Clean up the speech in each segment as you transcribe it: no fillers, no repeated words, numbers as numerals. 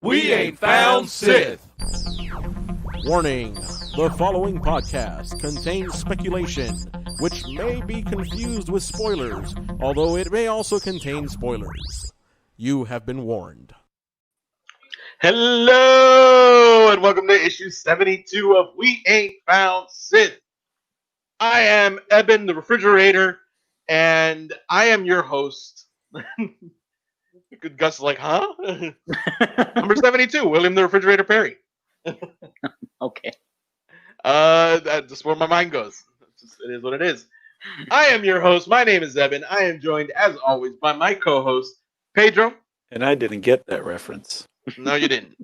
We ain't found Sith. Warning, the following podcast contains speculation, which may be confused with spoilers, although it may also contain spoilers. You have been warned. Hello, and welcome to issue 72 of We Ain't Found Sith. I am Eben the Refrigerator, and I am your host. Gus is like, huh? Number 72, William the Refrigerator Perry. Okay. That's just where my mind goes. It is what it is. I am your host. My name is Eben. I am joined, as always, by my co-host, Pedro. And I didn't get that reference. No, you didn't.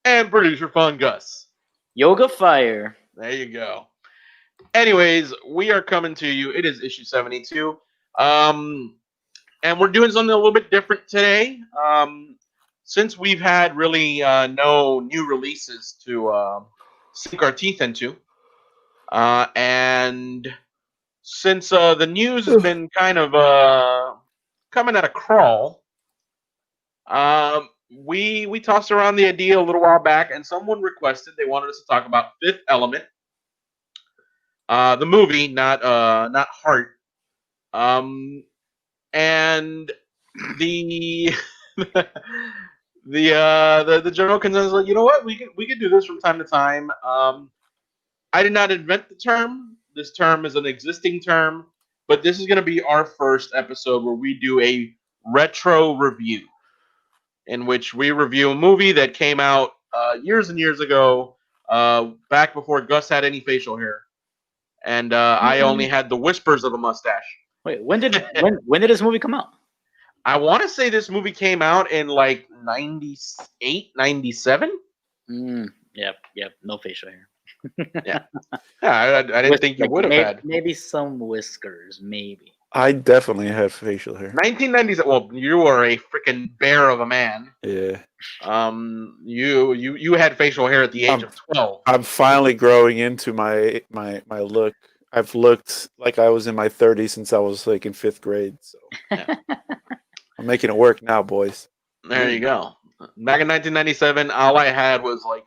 And producer Fun Gus. Yoga Fire. There you go. Anyways, we are coming to you. It is issue 72. And we're doing something a little bit different today. Since we've had really no new releases to sink our teeth into. And since the news has been kind of coming at a crawl, we tossed around the idea a little while back, and someone requested they wanted us to talk about Fifth Element, the movie, not Heart, and the the general consensus, like, you know what, we could do this from time to time. I did not invent the term. This term is an existing term, but this is going to be our first episode where we do a retro review, in which we review a movie that came out years and years ago, back before Gus had any facial hair, and I only had the whispers of a mustache. Wait, when did this movie come out? I want to say this movie came out in like 98, 97. Yep. No facial hair. Yeah, I didn't think you would have had. Maybe some whiskers, maybe. I definitely have facial hair. 1997. Well, you are a freaking bear of a man. Yeah. You had facial hair at the age of 12. I'm finally growing into my look. I've looked like I was in my 30s since I was like in 5th grade. So Yeah. I'm making it work now, boys. There you go. Back in 1997, all I had was like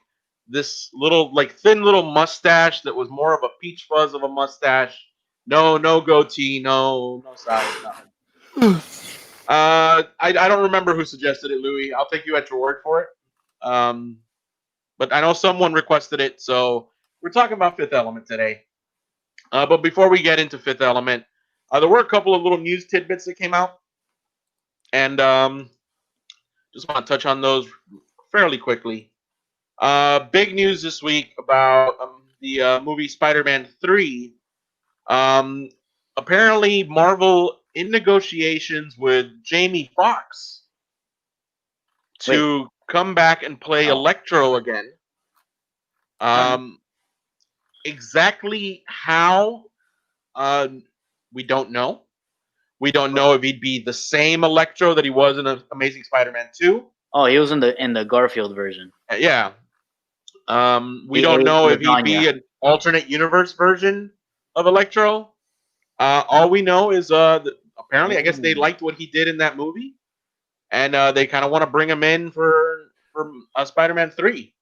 this little, like, thin little mustache that was more of a peach fuzz of a mustache. No goatee, no size, nothing. I don't remember who suggested it, Louis. I'll take you at your word for it. But I know someone requested it, so we're talking about Fifth Element today. But before we get into Fifth Element, there were a couple of little news tidbits that came out, and just want to touch on those fairly quickly. Big news this week about the movie Spider-Man 3. Apparently, Marvel in negotiations with Jamie Foxx to come back and play Electro again. Exactly how, we don't know. We don't know if he'd be the same Electro that he was in Amazing Spider-Man 2. Oh, he was in the Garfield version. Yeah. We don't know if he'd be an alternate universe version of Electro. All we know is that apparently, I guess they liked what he did in that movie, and they kind of want to bring him in for Spider-Man 3.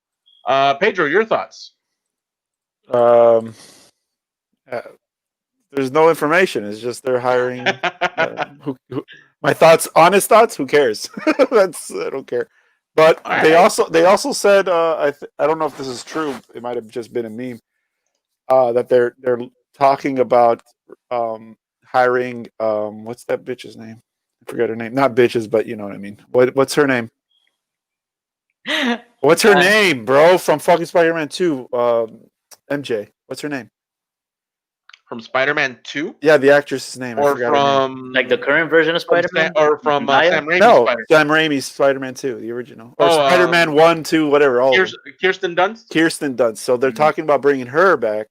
Pedro, your thoughts? There's no information. It's just they're hiring. My thoughts, honest thoughts. Who cares? I don't care. But they also said, I don't know if this is true. It might have just been a meme. That they're talking about hiring. What's that bitch's name? I forget her name. Not bitches, but you know what I mean. What's her name? What's her name, bro? From fucking Spider-Man 2. MJ. What's her name? From Spider-Man 2? Yeah, the actress's name. Or from like the current version of Spider-Man? Or from Sam Raimi's Spider-Man? Sam Raimi's Spider-Man 2, the original. Or Spider-Man 1, 2, whatever. All Kirsten Dunst? Kirsten Dunst. So they're talking about bringing her back.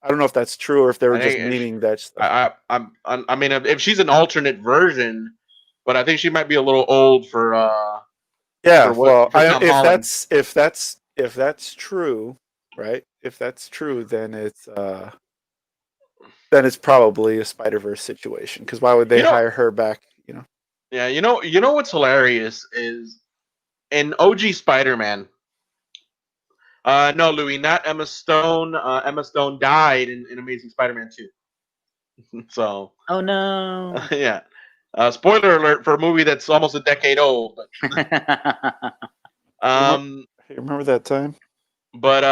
I don't know if that's true or if they were just meaning that stuff. I mean, if she's an alternate version, but I think she might be a little old for. If that's true, right? If that's true, then it's probably a Spider-Verse situation. Because why would they hire her back? You know. Yeah, you know what's hilarious is in OG Spider-Man. No, Louis, not Emma Stone. Emma Stone died in Amazing Spider-Man 2. So, Oh no. yeah. Spoiler alert for a movie that's almost a decade old. Um, Hey, remember that time? but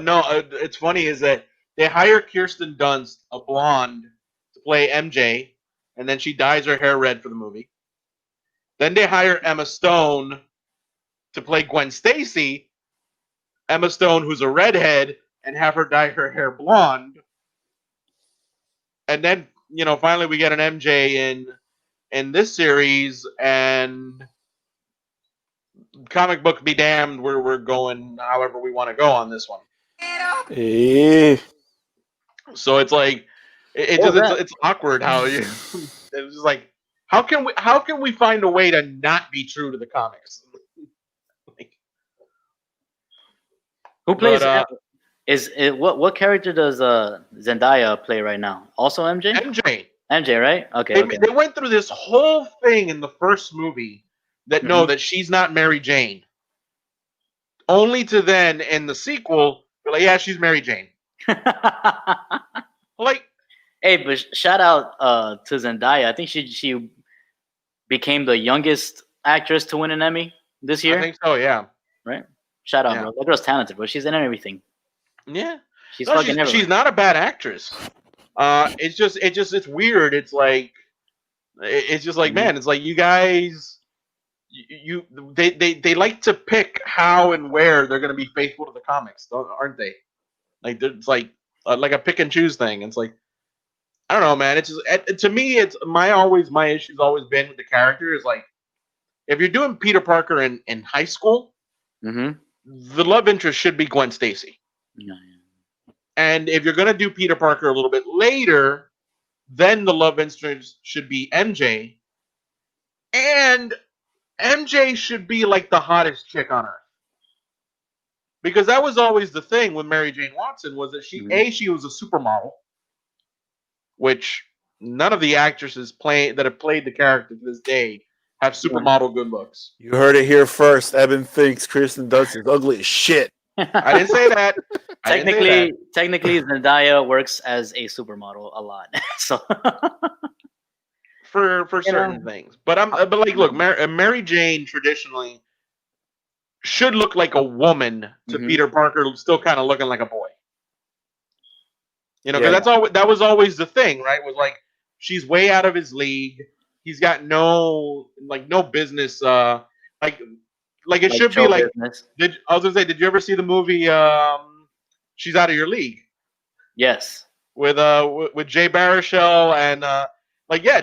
no, it's funny is that they hire Kirsten Dunst, a blonde, to play MJ, and then she dyes her hair red for the movie. Then they hire Emma Stone to play Gwen Stacy, Emma Stone, who's a redhead, and have her dye her hair blonde. And then, finally we get an MJ in this series, and comic book be damned, we're going however we want to go on this one. Eh. So it's like it's awkward how you it's just like how can we find a way to not be true to the comics? Who plays? But, Is it what character does Zendaya play right now? Also MJ. MJ. MJ, right? Okay. They, Okay. they went through this whole thing in the first movie that Mhm. that she's not Mary Jane. Only to then in the sequel, they're like, yeah, she's Mary Jane. Like, Hey, but shout out to Zendaya. I think she became the youngest actress to win an Emmy this year. I think so, yeah. Right? Shout out, Yeah. bro. That girl's talented, bro. She's in everything. Yeah. She's No, fucking she's everywhere. not a bad actress. It's weird. It's like it's just like, Mhm. man, it's like you guys they like to pick how and where they're gonna be faithful to the comics, aren't they? Like it's like a pick and choose thing. It's like I don't know, man. It's just to me, it's my issue's always been with the character is like if you're doing Peter Parker in high school, Mhm. the love interest should be Gwen Stacy. Yeah, And if you're gonna do Peter Parker a little bit later, then the love interest should be MJ. And MJ should be like the hottest chick on earth. Because that was always the thing with Mary Jane Watson was that she was a supermodel, which none of the actresses that have played the character to this day have supermodel good looks. You heard it here first. Evan thinks Kristen Dunst is ugly as shit. I didn't say that. I didn't say that. Technically, Zendaya works as a supermodel a lot. So for certain things, but like, look, Mary Jane traditionally should look like a woman to Peter Parker, still kind of looking like a boy. Because that was always the thing, right? Was like she's way out of his league. He's got no business. Like it should be like. I was gonna say, did you ever see the movie? She's Out of Your League. Yes. With Jay Baruchel and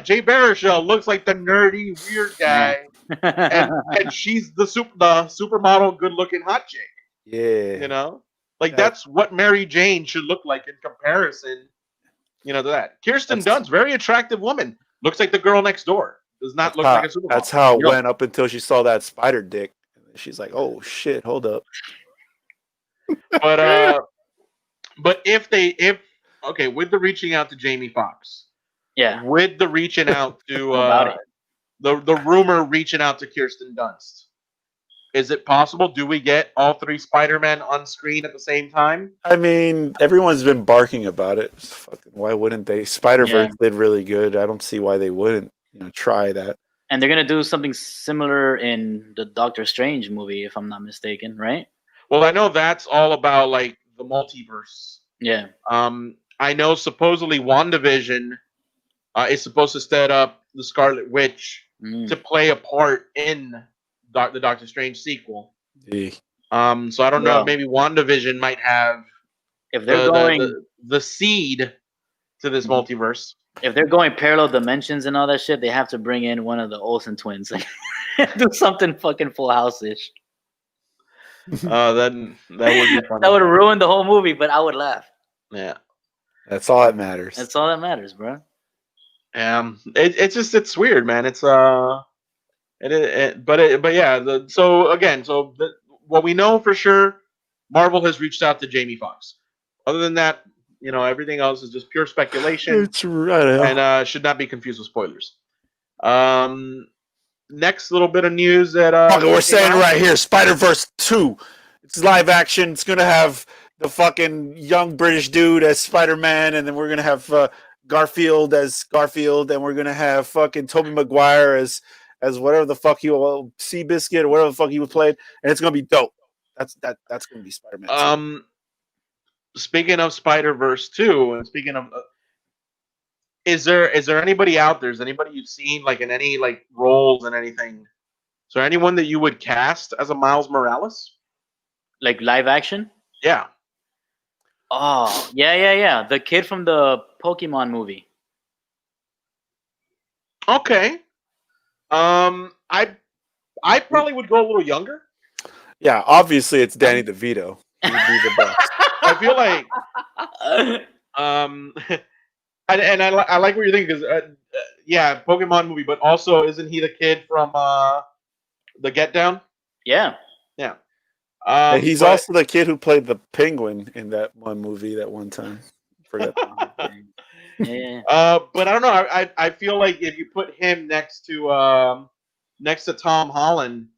Jay Baruchel looks like the nerdy weird guy, and she's the supermodel, good looking hot chick. Yeah. That's what Mary Jane should look like in comparison. To that. Kirsten Dunst, very attractive woman, looks like the girl next door. Does not look like a supermodel. That's how it went up until she saw that spider dick. She's like, "Oh shit, hold up." But if with the reaching out to Jamie Foxx, yeah, with the reaching out to the rumor reaching out to Kirsten Dunst, is it possible? Do we get all three Spider-Men on screen at the same time? I mean, everyone's been barking about it. Why wouldn't they? Spider-Verse did really good. I don't see why they wouldn't, try that. And they're gonna do something similar in the Doctor Strange movie, if I'm not mistaken, right? Well, I know that's all about like the multiverse. Yeah. I know supposedly WandaVision is supposed to set up the Scarlet Witch to play a part in the Doctor Strange sequel. Yeah. So I don't know if maybe WandaVision might have if they're going the seed to this multiverse. If they're going parallel dimensions and all that shit, they have to bring in one of the Olsen twins and do something fucking Full House-ish. That would be funny. That would ruin the whole movie, but I would laugh. Yeah. That's all that matters. That's all that matters, bro. It's weird, man. It's what we know for sure, Marvel has reached out to Jamie Foxx. Other than that, everything else is just pure speculation. It's right. And should not be confused with spoilers. next little bit of news that Fuck it, we're came saying out. right here, Spider-Verse 2. It's live action. It's gonna have the fucking young British dude as Spider-Man, and then we're gonna have Garfield as Garfield, and we're gonna have fucking Tobey Maguire as whatever the fuck Seabiscuit or whatever the fuck he was played, and it's gonna be dope. That's gonna be Spider-Man 2. Speaking of Spider-Verse 2, and speaking of is there anybody out there? Is anybody you've seen like in any like roles and anything? Is there anyone that you would cast as a Miles Morales? Like live action? Yeah. Oh, yeah. The kid from the Pokemon movie. Okay. I probably would go a little younger. Yeah, obviously it's Danny DeVito. He'd be the best. I feel like and I like what you're thinking because yeah, Pokemon movie, but also isn't he the kid from the Get Down? Yeah. Yeah. And he's but- also the kid who played the penguin in that one movie that one time. Forget that. Yeah. But I don't know. I feel like if you put him next to Tom Holland,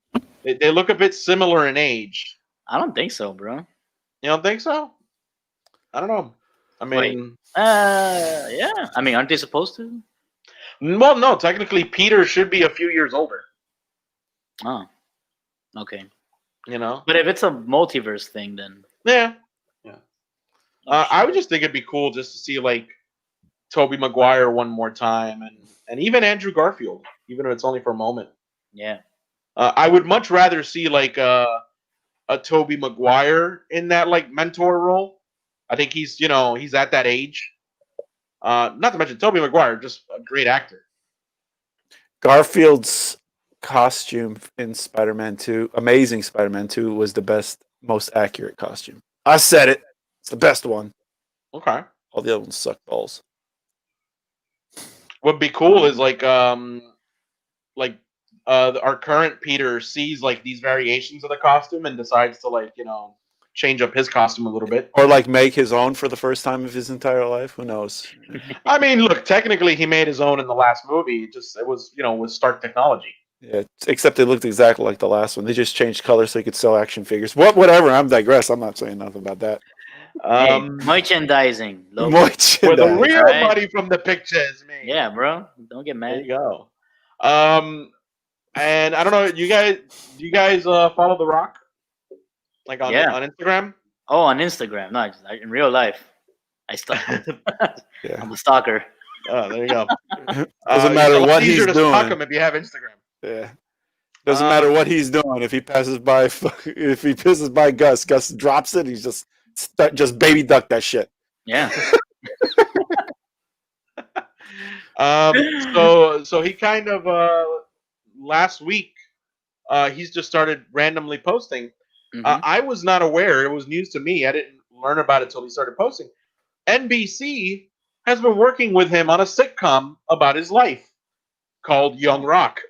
they look a bit similar in age. I don't think so, bro. You don't think so? I don't know. I mean, Yeah. I mean, aren't they supposed to? well, no. Technically, Peter should be a few years older. Oh. Okay. You know. But if it's a multiverse thing, then Yeah. I would just think it'd be cool just to see like Tobey Maguire one more time, and even Andrew Garfield, even if it's only for a moment. yeah. I would much rather see like a Tobey Maguire in that like mentor role. I think he's at that age. Not to mention Tobey Maguire, just a great actor. Garfield's costume in Spider-Man 2, Amazing Spider-Man 2, was the best, most accurate costume. I said it. It's the best one. Okay. All the other ones suck balls. What'd be cool is like our current Peter sees like these variations of the costume and decides to like change up his costume a little bit. Or like make his own for the first time of his entire life. Who knows? I mean, look, technically he made his own in the last movie. It was with Stark technology. Yeah, except it looked exactly like the last one. They just changed colors so he could sell action figures. Whatever. I'm digress. I'm not saying nothing about that. Hey, merchandising. logo. Where the Merchandise. real Right. money from the picture is made. Yeah, bro. Don't get There mad. you go. And I don't know, do you guys follow The Rock? Like on Instagram? Oh, on Instagram. No, in real life. Yeah. I'm a stalker. Oh, there you go. Doesn't matter it's what easier he's to stalk doing. him if you have Instagram. Yeah. Doesn't matter what he's doing. If he passes by, if he pisses by Gus drops it. He's just baby duck that shit. Yeah. So he kind of last week he's just started randomly posting. Mhm. I was not aware. It was news to me. I didn't learn about it until he started posting. NBC has been working with him on a sitcom about his life called Young Rock.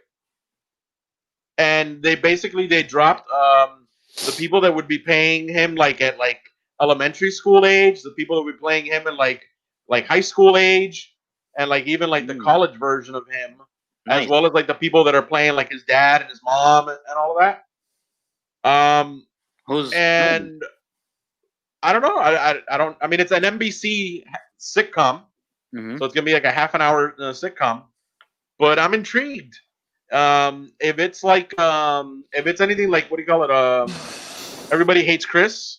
And they dropped the people that would be paying him like at like elementary school age, the people that would be playing him in like high school age, and like even like the college version of him, Nice. as well as like the people that are playing like his dad and his mom and all of that. And I don't know. I don't. I mean, it's an NBC sitcom, Mhm. so it's gonna be like a half an hour sitcom. But I'm intrigued. If it's like if it's anything like, what do you call it? Everybody Hates Chris,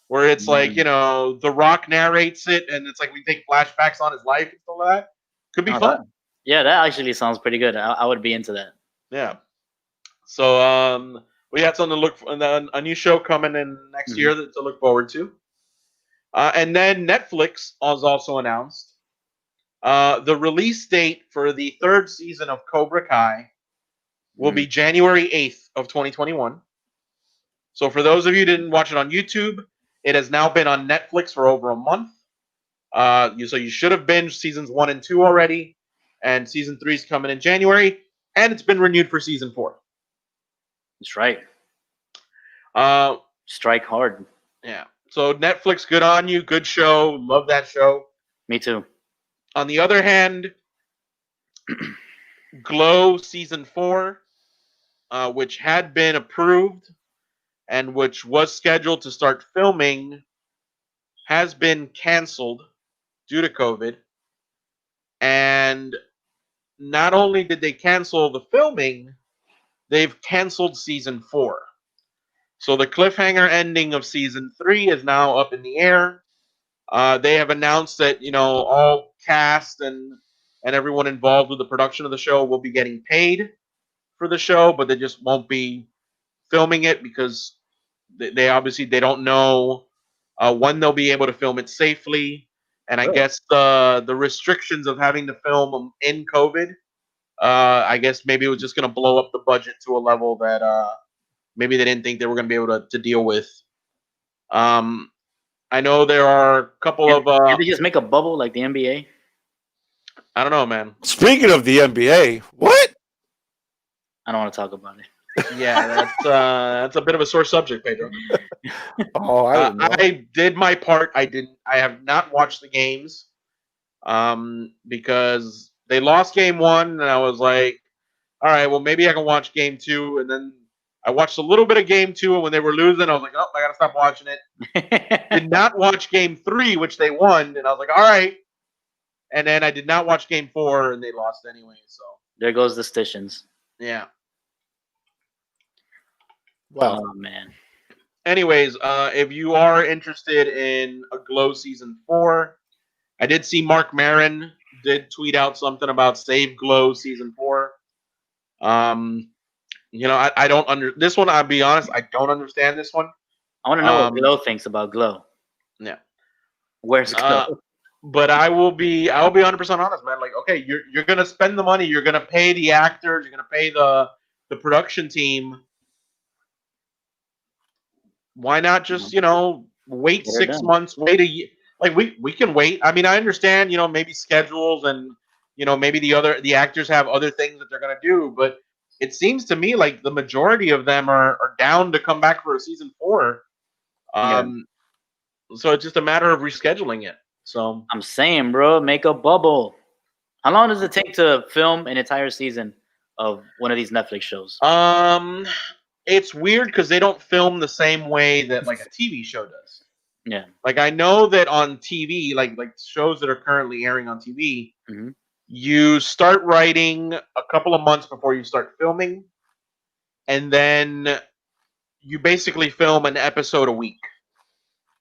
where it's like The Rock narrates it, and it's like we take flashbacks on his life and all that. Could be fun. Yeah, that actually sounds pretty good. I would be into that. Yeah. So we got something to look for, a new show coming in next year to look forward to. And then Netflix has also announced the release date for the third season of Cobra Kai will be January 8th of 2021. So for those of you who didn't watch it on YouTube, it has now been on Netflix for over a month. So you should have binged seasons 1 and 2 already, and season 3 is coming in January, and it's been renewed for season 4. That's right. Strike hard. Yeah. So Netflix, good on you. Good show. Love that show. Me too. On the other hand, Glow season 4, which had been approved and which was scheduled to start filming, has been canceled due to COVID. And not only did they cancel the filming, they've canceled season 4. So the cliffhanger ending of season 3 is now up in the air. They have announced that all cast and everyone involved with the production of the show will be getting paid for the show, but they just won't be filming it because they obviously they don't know when they'll be able to film it safely. And I guess the restrictions of having to film in COVID, I guess maybe it was just going to blow up the budget to a level that maybe they didn't think they were going to be able to deal with. I know there are a couple of. Can they just make a bubble like the NBA? I don't know, man. Speaking of the NBA, what? I don't want to talk about it. Yeah, that's a bit of a sore subject, Pedro. Oh, I did my part. I have not watched the games, because they lost game 1, and I was like, all right, well maybe I can watch game 2, and then I watched a little bit of game 2, and when they were losing, I was like, oh, I gotta stop watching it. Did not watch game 3, which they won, and I was like, all right. And then I did not watch game 4, and they lost anyway. So there goes the stations. Yeah. Wow. Oh man. Anyways, if you are interested in a Glow season 4, I did see Mark Maron did tweet out something about Save Glow season 4. I don't this one. I'll be honest, I don't understand this one. I want to know what Glow thinks about Glow. Yeah. Where's Glow? But I'll be 100% honest, man. Like, okay, you're gonna spend the money, you're gonna pay the actors, you're gonna pay the production team. Why not just wait 6 months, wait a year? Like we can wait. I mean, I understand, maybe schedules and maybe the actors have other things that they're gonna do, but it seems to me like the majority of them are down to come back for a season 4. So it's just a matter of rescheduling it. So I'm saying, bro, make a bubble. How long does it take to film an entire season of one of these Netflix shows? It's weird because they don't film the same way that like a TV show does. Yeah. Like I know that on TV, like shows that are currently airing on TV, you start writing a couple of months before you start filming, and then you basically film an episode a week.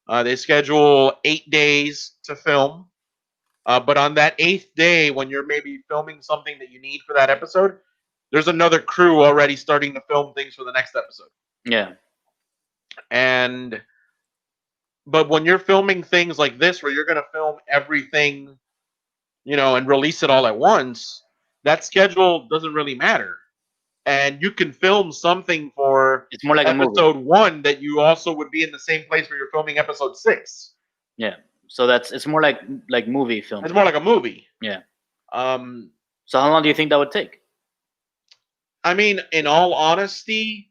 They schedule 8 days to film, but on that 8th day, when you're maybe filming something that you need for that episode, there's another crew already starting to film things for the next episode. Yeah. But when you're filming things like this, where you're going to film everything, and release it all at once, that schedule doesn't really matter. And you can film something for it's more like episode 1 that you also would be in the same place where you're filming episode 6. Yeah. So it's more like movie film. It's more like a movie. Yeah. So how long do you think that would take? I mean, in all honesty,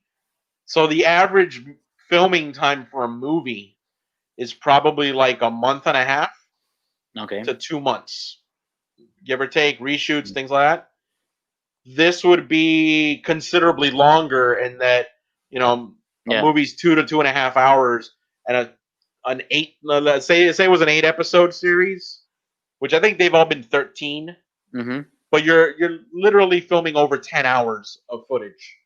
so the average filming time for a movie is probably like a month and a half to 2 months. Give or take, reshoots, things like that. This would be considerably longer in that, a movie's 2 to 2.5 hours, and an 8, let's say it was an 8 episode series, which I think they've all been 13. But you're literally filming over 10 hours of footage.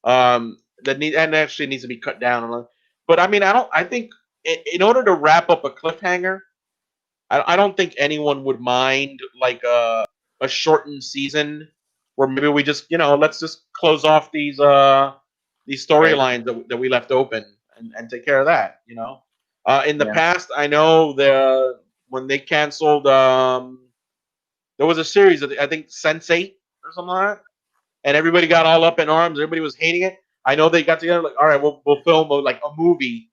That actually needs to be cut down. But I mean, I think in order to wrap up a cliffhanger, I don't think anyone would mind like a shortened season where maybe we just let's just close off these storylines that we left open and take care of that. In the past, I know when they canceled. There was a series of, I think, Sense8 or something like that, and everybody got all up in arms. Everybody was hating it. I know they got together like, all right, we'll film like a movie,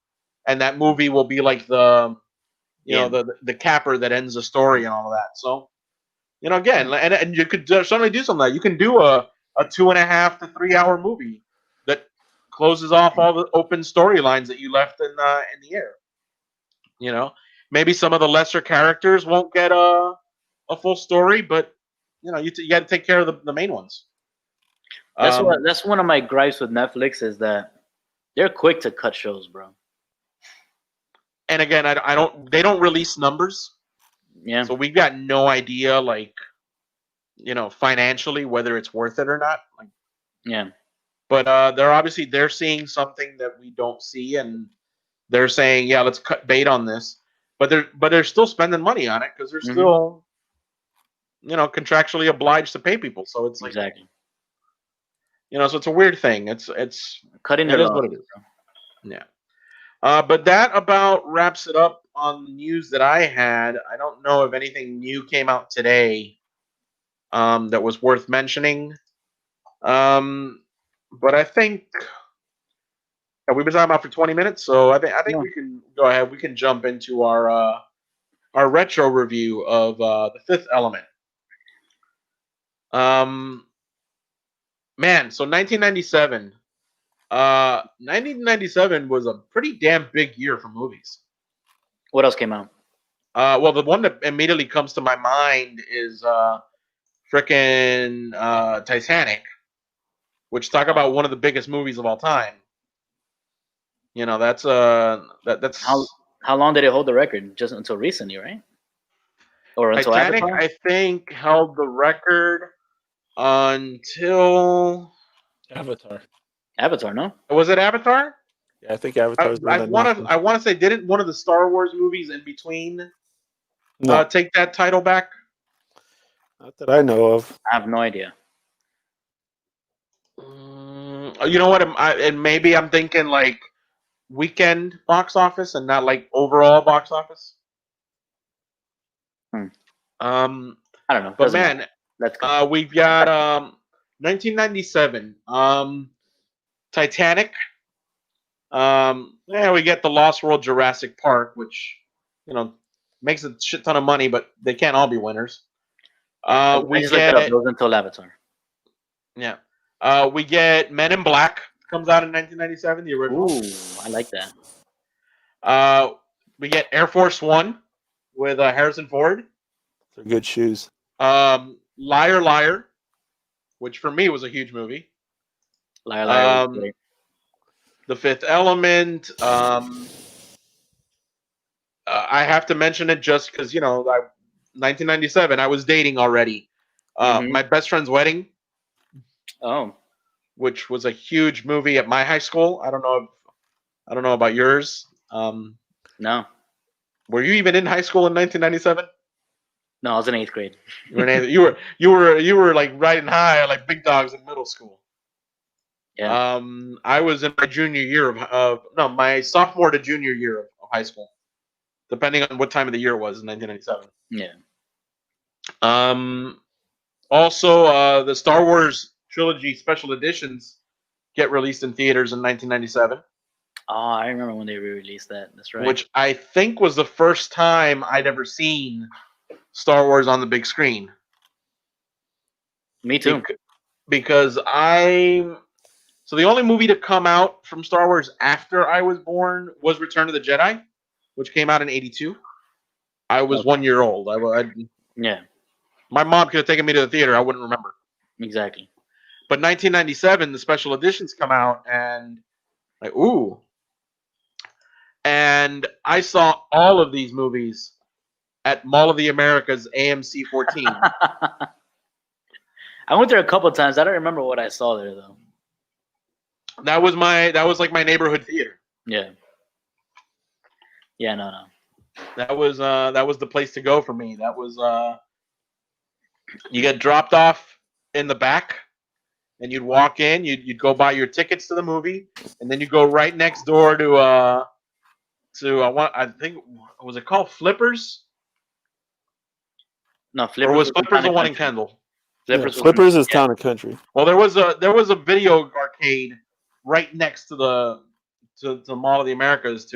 and that movie will be like the capper that ends the story and all of that. So, again, and you could certainly do something like that. You can do a 2.5 to 3 hour movie that closes off all the open storylines that you left in the air. Maybe some of the lesser characters won't get a full story, but you got to take care of the main ones. That's one of my gripes with Netflix is that they're quick to cut shows, bro. And again, I don't. They don't release numbers, Yeah. so we've got no idea, like, financially whether it's worth it or not. Like, Yeah. but they're seeing something that we don't see, and they're saying, yeah, let's cut bait on this. But they're still spending money on it because they're still, contractually obliged to pay people. So it's like, Exactly. so it's a weird thing. It's Cutting it it is off. what it is. Yeah. But that about wraps it up on the news that I had. I don't know if anything new came out today that was worth mentioning. But I think we've been talking about for 20 minutes, so I think we can go ahead. We can jump into our retro review of The Fifth Element. Man, so 1997. 1997 was a pretty damn big year for movies. What else came out? Well, the one that immediately comes to my mind is frickin' Titanic, which talk about one of the biggest movies of all time. That's that's How long did it hold the record? Just until recently, right? Or until Titanic. Avatar? I think held the record until Avatar, no? was it Avatar? Yeah, I think Avatar's the I one that want to say, didn't one of the Star Wars movies in between No, take that title back? not that I know of. I have no idea. You know what? And maybe I'm thinking like weekend box office and not like overall box office. I I don't know. But Doesn't man, matter. Let's go. we've got 1997. Titanic. We get the Lost World Jurassic Park, which makes a shit ton of money, but they can't all be winners. I We just looked it up. get It was until Avatar. we get Men in Black comes out in 1997, the original. Ooh, I like that. We get Air Force One with Harrison Ford. They're good shoes. Liar Liar, which for me was a huge movie. Liar, liar. Was great. The Fifth Element. I have to mention it just because 1997. I was dating already. My best friend's wedding. Oh, Which was a huge movie at my high school. I don't know about yours. no. Were you even in high school in 1997? No, I was in 8th grade. You were like riding high like big dogs in middle school. Yeah. I was in my junior year my sophomore to junior year of high school, depending on what time of the year it was in 1997. Yeah. Also, the Star Wars trilogy special editions get released in theaters in 1997. Oh, I remember when they re-released that. That's right. Which I think was the first time I'd ever seen Star Wars on the big screen. Me too. Because so the only movie to come out from Star Wars after I was born was Return of the Jedi, which came out in '82. I was 1 year old. Yeah. My mom could have taken me to the theater. I wouldn't remember. Exactly. But 1997, the special editions come out, and like, ooh. And I saw all of these movies at Mall of the Americas AMC 14. I went there a couple times. I don't remember what I saw there though. That was like my neighborhood theater. Yeah. Yeah, no. That was the place to go for me. That was you get dropped off in the back, and you'd walk in. You'd go buy your tickets to the movie, and then you go right next door to I think, was it called Flippers? No, Flippers. Or was Flippers the one in Kendall? Flippers is Town and Country. Well, there was a video arcade right next to the Mall of the Americas.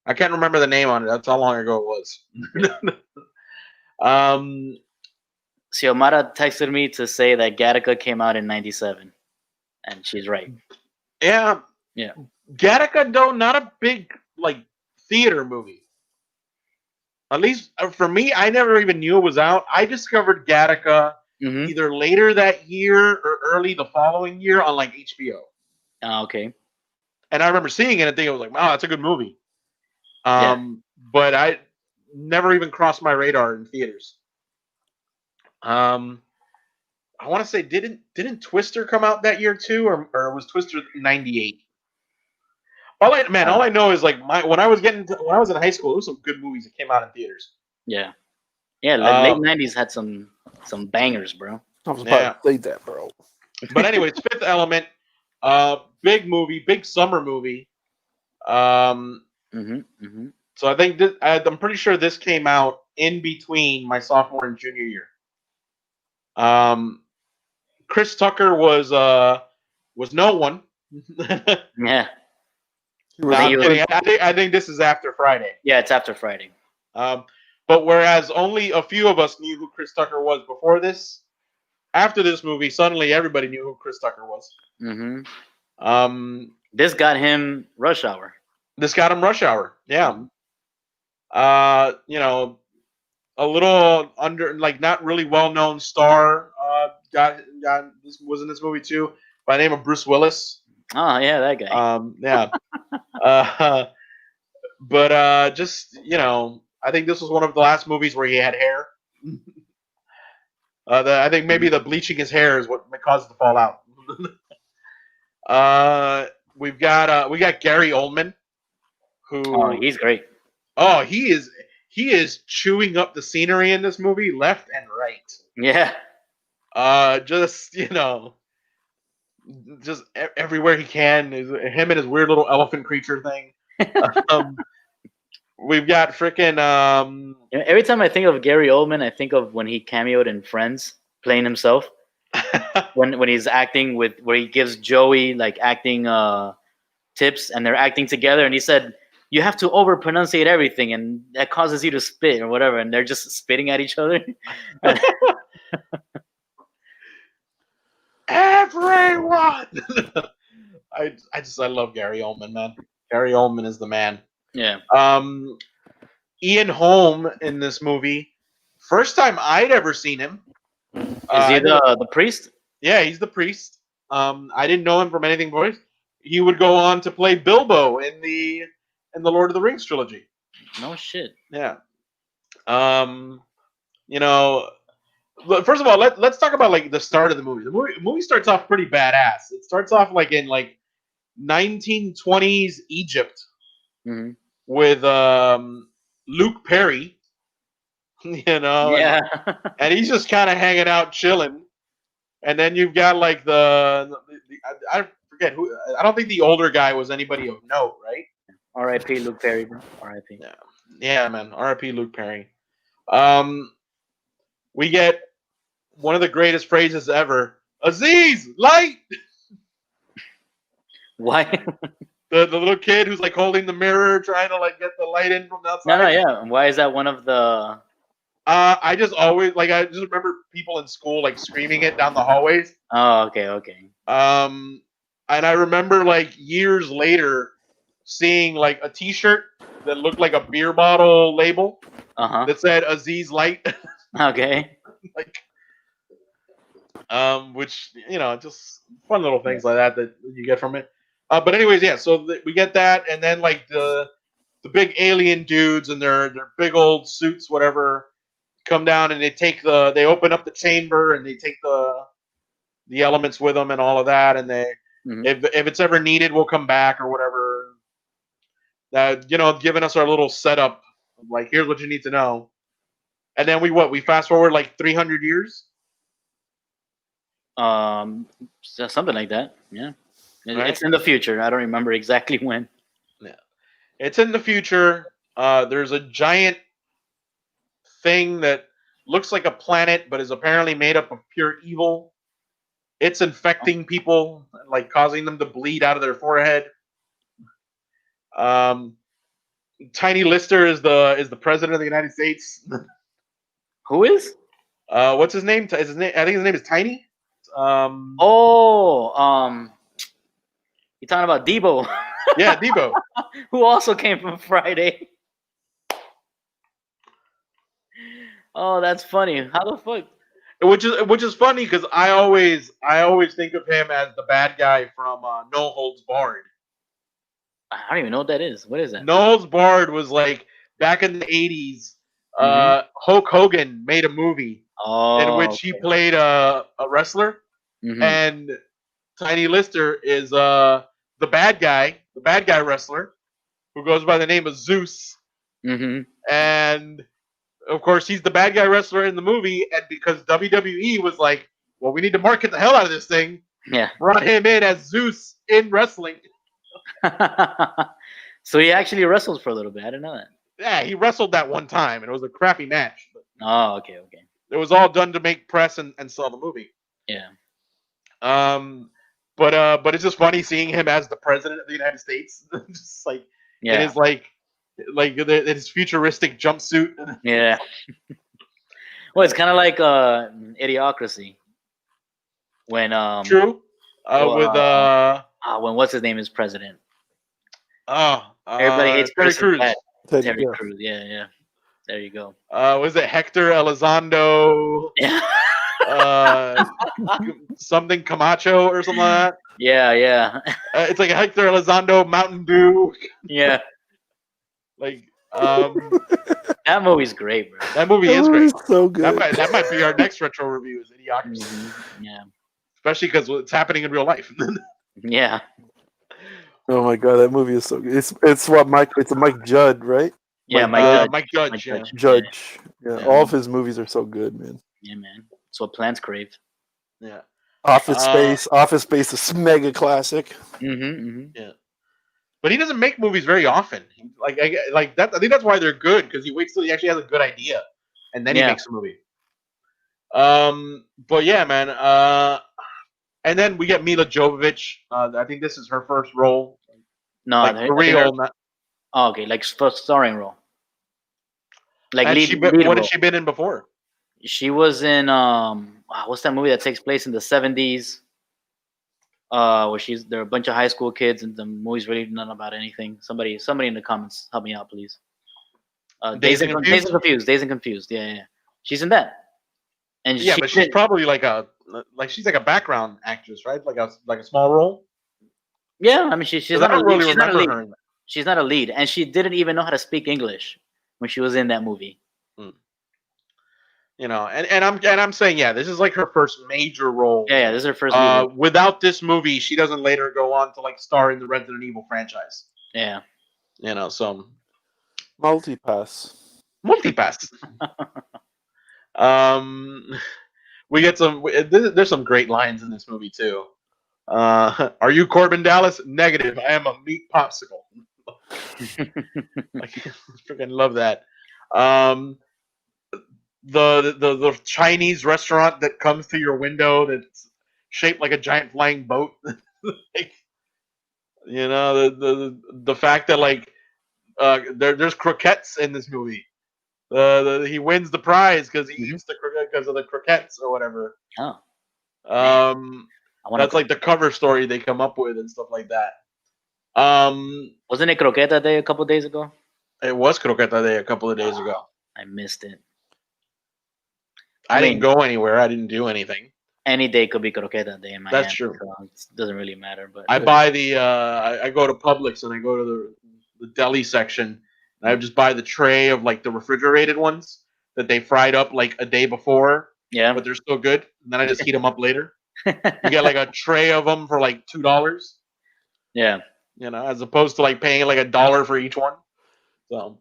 I can't remember the name on it. That's how long ago it was. Xiomara texted me to say that Gattaca came out in '97, and she's right. Yeah. Gattaca, though, not a big theater movie. At least for me, I never even knew it was out. I discovered Gattaca either later that year or early the following year on like HBO. Okay. And I remember seeing it and thinking, I was like, wow, that's a good movie. Yeah. But I never even crossed my radar in theaters. I want to say didn't Twister come out that year too, or was Twister 98? All I know is like when I was in high school, there was some good movies that came out in theaters. Yeah. Yeah. Late '90s had some bangers, bro. I was about to play that, bro. But anyways, Fifth Element, big movie, big summer movie. So I think I'm pretty sure this came out in between my sophomore and junior year. Chris Tucker was no one. Yeah. No, I'm kidding. I think this is after Friday. Yeah, it's after Friday. But whereas only a few of us knew who Chris Tucker was before this, after this movie, suddenly everybody knew who Chris Tucker was. This got him Rush Hour. This got him Rush Hour. Yeah. You know, a little under, like not really well-known star got this was in this movie too, by the name of Bruce Willis. Oh yeah, that guy. Yeah. But just I think this was one of the last movies where he had hair. I think maybe the bleaching his hair is what caused it to fall out. We got Gary Oldman, who he's great. Oh, he is chewing up the scenery in this movie left and right. Yeah. Just just everywhere he can. Him and his weird little elephant creature thing. We've got freaking. Every time I think of Gary Oldman, I think of when he cameoed in Friends, playing himself. when he's acting where he gives Joey like acting tips, and they're acting together, and he said, "You have to over pronunciate everything, and that causes you to spit or whatever," and they're just spitting at each other. Everyone. I love Gary Oldman, man. Gary Oldman is the man. Yeah. Ian Holm in this movie. First time I'd ever seen him. Is he the priest? Yeah, he's the priest. I didn't know him from anything before. He would go on to play Bilbo in the Lord of the Rings trilogy. No shit. Yeah. First of all, let's talk about like the start of the movie. The movie starts off pretty badass. It starts off like in like 1920s Egypt with Luke Perry. Yeah. And he's just kind of hanging out, chilling. And then you've got like I forget who. I don't think the older guy was anybody of note, right? R.I.P. Luke Perry, bro. R.I.P. Yeah, man. R.I.P. Luke Perry. We get one of the greatest phrases ever. Aziz, light. Why? The little kid who's like holding the mirror, trying to like get the light in from the outside. No, yeah. Why is that one of the? I just remember people in school like screaming it down the hallways. Oh, okay. And I remember like years later seeing like a T-shirt that looked like a beer bottle label that said Aziz Light. Okay. Like, which just fun little things like that you get from it. But anyways, yeah. So we get that, and then like the big alien dudes and their big old suits, whatever, come down and they open up the chamber and they take the elements with them and all of that, and they if it's ever needed, we'll come back or whatever. Giving us our little setup, like here's what you need to know, and then we fast forward like 300 years. Something like that. Yeah. Right? It's in the future. I don't remember exactly when. Yeah, it's in the future. There's a giant thing that looks like a planet, but is apparently made up of pure evil. It's infecting people, like causing them to bleed out of their forehead. Tiny Lister is the president of the United States. Who is? What's his name? I think his name is Tiny. You're talking about Debo. Yeah, Debo. Who also came from Friday. Oh, that's funny. How the fuck? which is funny because I always think of him as the bad guy from No Holds Barred. I don't even know what that is. What is that? No Holds Barred was like back in the 80s. Hulk Hogan made a movie in Oh, which he played a wrestler, hmm and Tiny Lister is the bad guy wrestler who goes by the name of Zeus, hmm and of course he's the bad guy wrestler in the movie, and because WWE was like, well, we need to market the hell out of this thing, Yeah. brought him in as Zeus in wrestling. So he actually wrestled for a little bit. I didn't know that. Yeah, he wrestled that one time, and it was a crappy match. But Oh, okay. it was all done to make press and sell the movie. Yeah. But it's just funny seeing him as the president of the United States, just like in Yeah. his in his futuristic jumpsuit. Yeah. Well, it's kind of like Idiocracy. When True. when what's his name is president. Everybody Everybody hates Terry Chris Crews. Pratt. Ted- Terry yeah. Crews. Yeah. There you go. Was it Hector Elizondo? Yeah. Something Camacho or something like that. Yeah. It's like Hector Elizondo Mountain Dew. Yeah. Like That movie's great, bro. that movie is That great. was so good. That might be our next retro review, is Idiocracy. Yeah. Especially because it's happening in real life. Yeah. Oh my god, that movie is so good. It's a Mike Judd, right? Yeah, Mike Judge. Mike Yeah. Judge. Judge. Yeah, Yeah. all of his movies are so good, man. Yeah, man. That's what plants crave. Yeah. Office Space is mega classic. Mm-hmm. But he doesn't make movies very often. Like that. I think that's why they're good, because he waits till he actually has a good idea, and then he Yeah. makes a movie. But yeah, man. And then we get Mila Jovovich. I think this is her first role, No, like for real. okay, like starring role. Like What lead has role. she been in before? She was in what's that movie that takes place in the 70s? Where there are a bunch of high school kids and the movie's really not about anything. Somebody in the comments help me out, please. Dazed and Confused. Yeah. She's in that. And Yeah, but she's probably like a background actress, right? Like a small role. Yeah, I mean she's 'Cause not I a don't lead. really She's not a remember lead. her. In that. She's not a lead, and she didn't even know how to speak English when she was in that movie. You know, and I'm saying, yeah, this is like her first major role. Yeah, this is her first lead role. Without this movie, she doesn't later go on to like star in the Resident Evil franchise. Yeah. You know, so Multipass. We get some. There's some great lines in this movie too. Are you Corbin Dallas? Negative. I am a meat popsicle. Like, freaking love that. The Chinese restaurant that comes to your window that's shaped like a giant flying boat. Like, you know, the fact that like there's croquettes in this movie. He wins the prize because he eats the because of the croquettes or whatever. Oh. That's like the cover story they come up with and stuff like that. Wasn't it Croqueta Day a couple days ago? It was Croqueta Day a couple of days ago. I missed it. I didn't go anywhere. I didn't do anything. Any day could be Croqueta Day in Miami. That's true. So it doesn't really matter. But I buy I go to Publix and I go to the deli section and I just buy the tray of like the refrigerated ones that they fried up like a day before. Yeah. But they're still good. And then I just heat them up later. You get like a tray of them for like $2. Yeah. You know, as opposed to like paying like $1 for each one. So,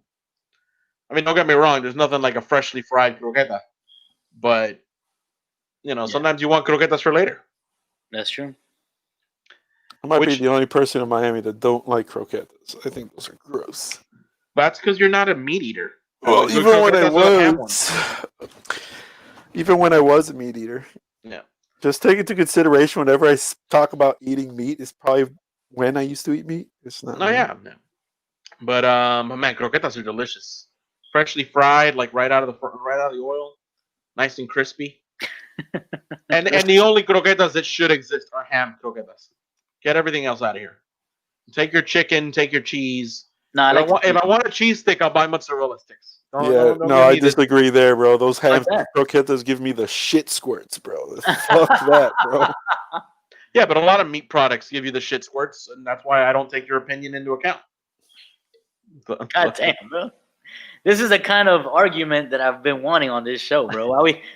I mean, don't get me wrong. There's nothing like a freshly fried croqueta, but you know, sometimes you want croquetas for later. That's true. I might be the only person in Miami that don't like croquetas. I think those are gross. That's because you're not a meat eater. Well, even when I was a meat eater, yeah. Just take into consideration whenever I talk about eating meat, it's probably when I used to eat meat. It's not. Yeah. But man, croquetas are delicious. Freshly fried, like right out of the oil, nice and crispy. and the only croquetas that should exist are ham croquetas. Get everything else out of here. Take your chicken, take your cheese. No, If I want a cheese stick, I'll buy mozzarella sticks. Don't No, give I me this. disagree there, bro. Those ham that? croquetas give me the shit squirts, bro. Fuck that, bro. Yeah, but a lot of meat products give you the shit squirts, and that's why I don't take your opinion into account. God damn, bro. This is the kind of argument that I've been wanting on this show, bro.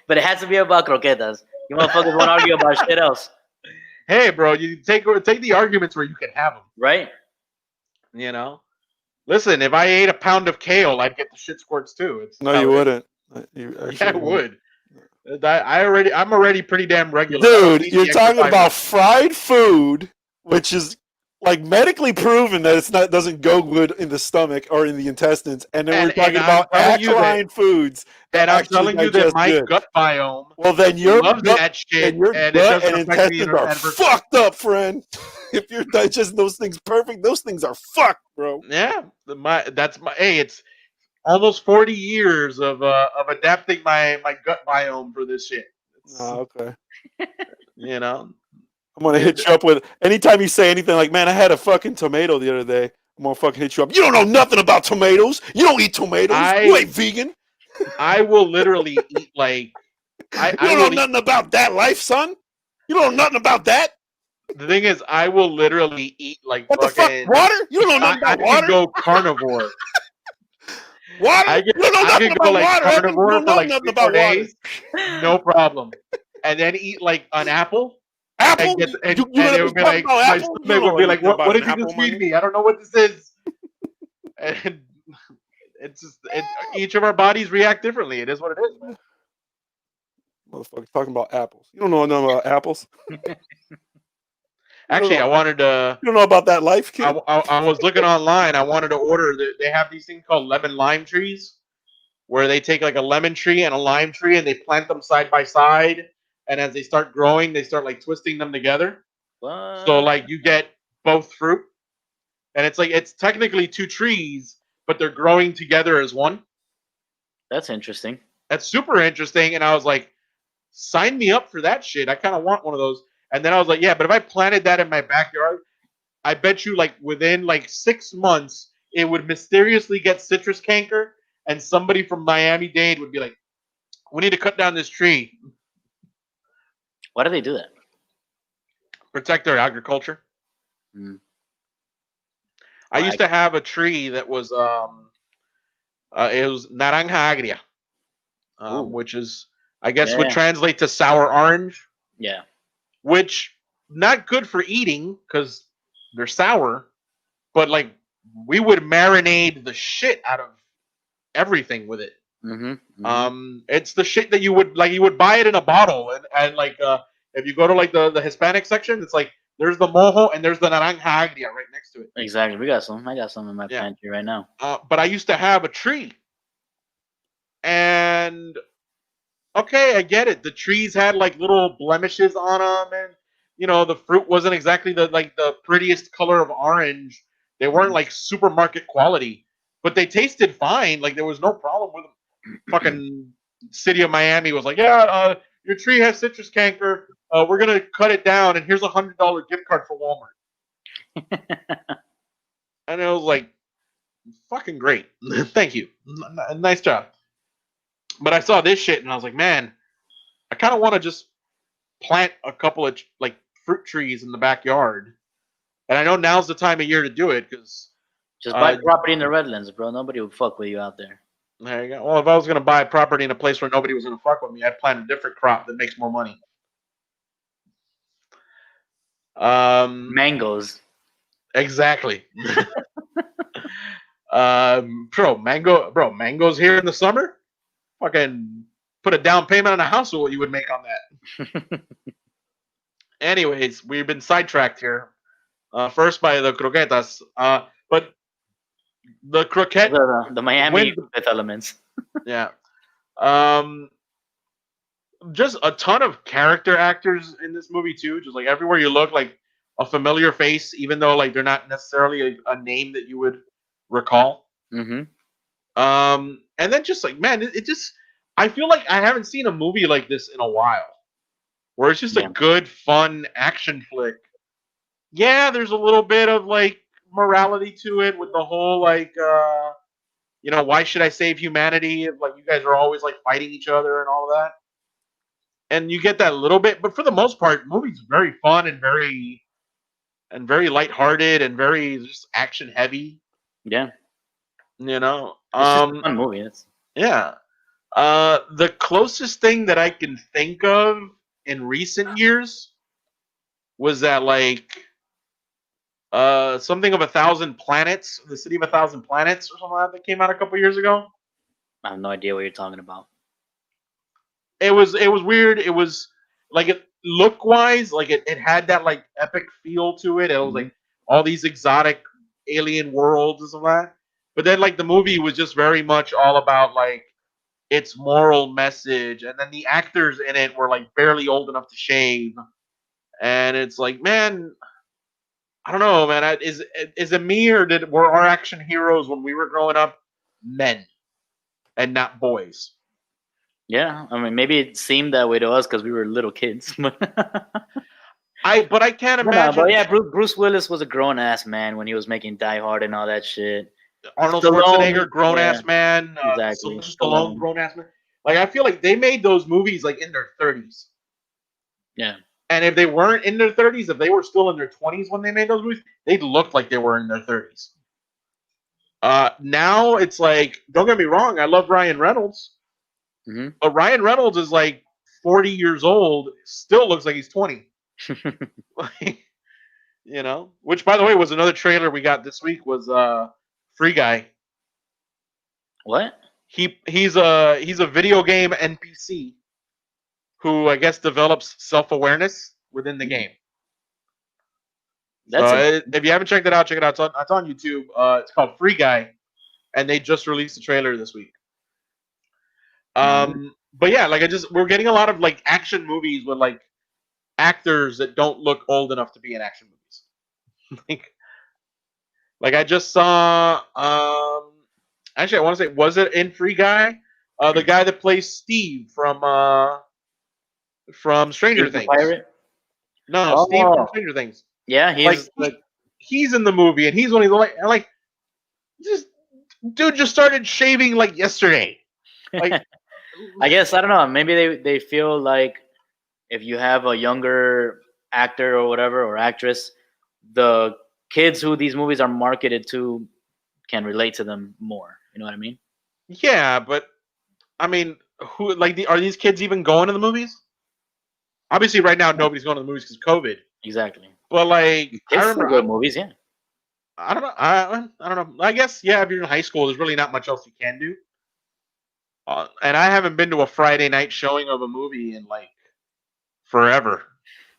But it has to be about croquetas. You motherfuckers want to argue about shit else, Hey, bro, you take the arguments where you can have them. right? You know, listen, if I ate a pound of kale, I'd get the shit squirts too. It's No, how you it is. wouldn't. You Yeah, I actually wouldn't. would. I'm already pretty damn regular. I don't Dude, need you're the extra talking 5 about minutes. fried food, which is like medically proven that it's not doesn't go good in the stomach or in the intestines, and then we're talking I'm about telling you that, alkaline foods that and I'm actually telling you that digest my good. gut biome Well, then loves that shit, and it gut doesn't and affect me in intestines an are adverse. fucked up, friend. If you're digesting those things perfect, those things are fucked, bro. Yeah, that's my. Hey, it's almost 40 years of adapting my gut biome for this shit. Oh, okay. You know, I'm gonna hit you up with anytime you say anything like, "Man, I had a fucking tomato the other day." I'm gonna fucking hit you up. You don't know nothing about tomatoes. You don't eat tomatoes. You ain't vegan. I will literally eat like You don't know nothing about that life, son. You don't know nothing about that. The thing is, I will literally eat like What the fuck? fucking. Water? You don't know I nothing about can water. go carnivore. Water? You don't know I nothing can go about like water. Evan. You carnivore don't for know like nothing 3-4 about water. days, no problem, and then eat like an apple. Apple? And You it know would be talking like about my apple? You stomach don't would know be like, anything what about did an you apple, just feed man. me? I don't know what this is. And it's just each of our bodies react differently. It is what it is, man. Motherfucker talking about apples. You don't know nothing about apples. Actually, I wanted to. You don't know about that life, kid. I was looking online. I wanted to order. They have these things called lemon lime trees, where they take like a lemon tree and a lime tree and they plant them side by side. And as they start growing, they start like twisting them together. So What? like you get both fruit, and it's technically 2 trees, but they're growing together as one. That's interesting. That's super interesting. And I was like, sign me up for that shit. I kind of want one of those. And then I was like, yeah, but if I planted that in my backyard, I bet you like within like 6 months it would mysteriously get citrus canker, and somebody from Miami-Dade would be like, "We need to cut down this tree, Why do they do that? protect our agriculture." Mm. I used to have a tree that was it was naranja agria, which is I guess would translate to sour orange. Yeah. Which not good for eating because they're sour, but like we would marinate the shit out of everything with it. It's the shit that you would buy it in a bottle, and like if you go to like the Hispanic section, it's like there's the mojo and there's the naranja agria right next to it. Exactly. We got some. I got some in my pantry right now. But I used to have a tree, and okay, I get it. The trees had like little blemishes on them, and you know the fruit wasn't exactly the prettiest color of orange. They weren't like supermarket quality, but they tasted fine. Like there was no problem with them. Fucking city of Miami was like, yeah, your tree has citrus canker. We're gonna cut it down, and here's $100 gift card for Walmart. And it was like, fucking great. Thank you. Nice job. But I saw this shit, and I was like, man, I kind of want to just plant a couple of like fruit trees in the backyard. And I know now's the time of year to do it because just buy property in the Redlands, bro. Nobody will fuck with you out there. There you go. Well, if I was gonna buy property in a place where nobody was gonna fuck with me, I'd plant a different crop that makes more money. Mangoes. Exactly. Mangoes here in the summer. Fucking put a down payment on a house of what you would make on that. Anyways, we've been sidetracked here. First by the croquetas, but the croquette, the Miami Fifth Elements. Yeah. Just a ton of character actors in this movie too. Just like everywhere you look, like a familiar face, even though like they're not necessarily a name that you would recall. Mm-hmm. And then just like man, it just I feel like I haven't seen a movie like this in a while, where it's just a good, fun action flick. Yeah, there's a little bit of like morality to it with the whole like why should I save humanity? Like you guys are always like fighting each other and all of that. And you get that a little bit, but for the most part, the movie's very fun and very lighthearted and very just action heavy. Yeah, You know, it's just a fun movie. yeah. The closest thing that I can think of in recent years was that something of 1,000 Planets, the City of 1,000 Planets, or something like that came out a couple years ago. I have no idea what you're talking about. It was weird. It was like it look wise, like it had that like epic feel to it. It was like all these exotic alien worlds and stuff like that. But then like the movie was just very much all about like its moral message, and then the actors in it were like barely old enough to shave, and it's like, man, I don't know, man. Is it me, or were our action heroes when we were growing up men and not boys? Yeah, I mean, maybe it seemed that way to us because we were little kids. But I can't imagine. But yeah, Bruce Willis was a grown ass man when he was making Die Hard and all that shit. Arnold Stallone, Schwarzenegger, grown ass man. Exactly. Stallone, grown ass man. Like I feel like they made those movies like in their 30s. Yeah. And if they weren't in their 30s, if they were still in their 20s when they made those movies, they looked like they were in their 30s. Now it's like, don't get me wrong, I love Ryan Reynolds. Mm-hmm. But Ryan Reynolds is like 40 years old, still looks like he's 20. Which by the way was another trailer we got this week was Free Guy. What? He's a video game NPC who I guess develops self-awareness within the game. If you haven't checked it out, check it out. It's on YouTube. It's called Free Guy, and they just released the trailer this week. But yeah, like we're getting a lot of like action movies with like actors that don't look old enough to be in action movies. like I just saw. Actually, I want to say, was it in Free Guy? The guy that plays Steve from Stranger Things. Pirate? No, Steve from Stranger Things. Yeah, he's in the movie, and he's one of the just dude just started shaving like yesterday. Like, I guess I don't know. Maybe they feel like if you have a younger actor or whatever or actress, the kids who these movies are marketed to can relate to them more. You know what I mean? Yeah, but I mean, are these kids even going to the movies? Obviously, right now nobody's going to the movies because of COVID. Exactly. But like, I remember good movies. Yeah. I don't know. I don't know. I guess if you're in high school, there's really not much else you can do. And I haven't been to a Friday night showing of a movie in like forever.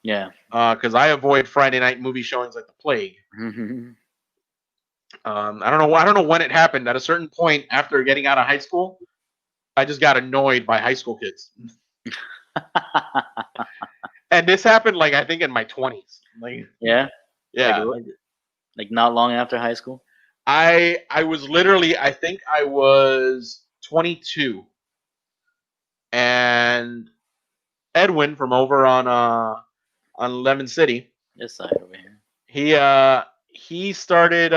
Yeah. Because I avoid Friday night movie showings like the plague. Mm-hmm. I don't know when it happened. At a certain point after getting out of high school, I just got annoyed by high school kids. And this happened like I think in my 20s. Like yeah. Like not long after high school. I was literally, I think I was 22, and Edwin from over on Lemon City, this side over here, he started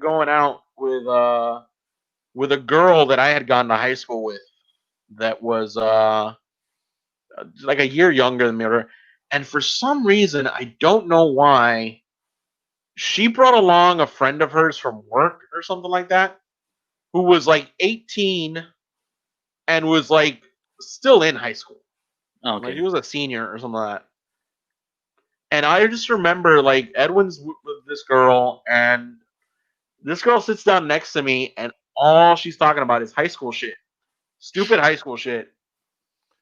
going out with a girl that I had gone to high school with that was like a year younger than me, and for some reason I don't know why she brought along a friend of hers from work or something like that, who was like 18 and was like still in high school. Oh, okay. Like he was a senior or something like that. And I just remember like Edwin's with this girl, and this girl sits down next to me, and all she's talking about is high school shit. Stupid high school shit.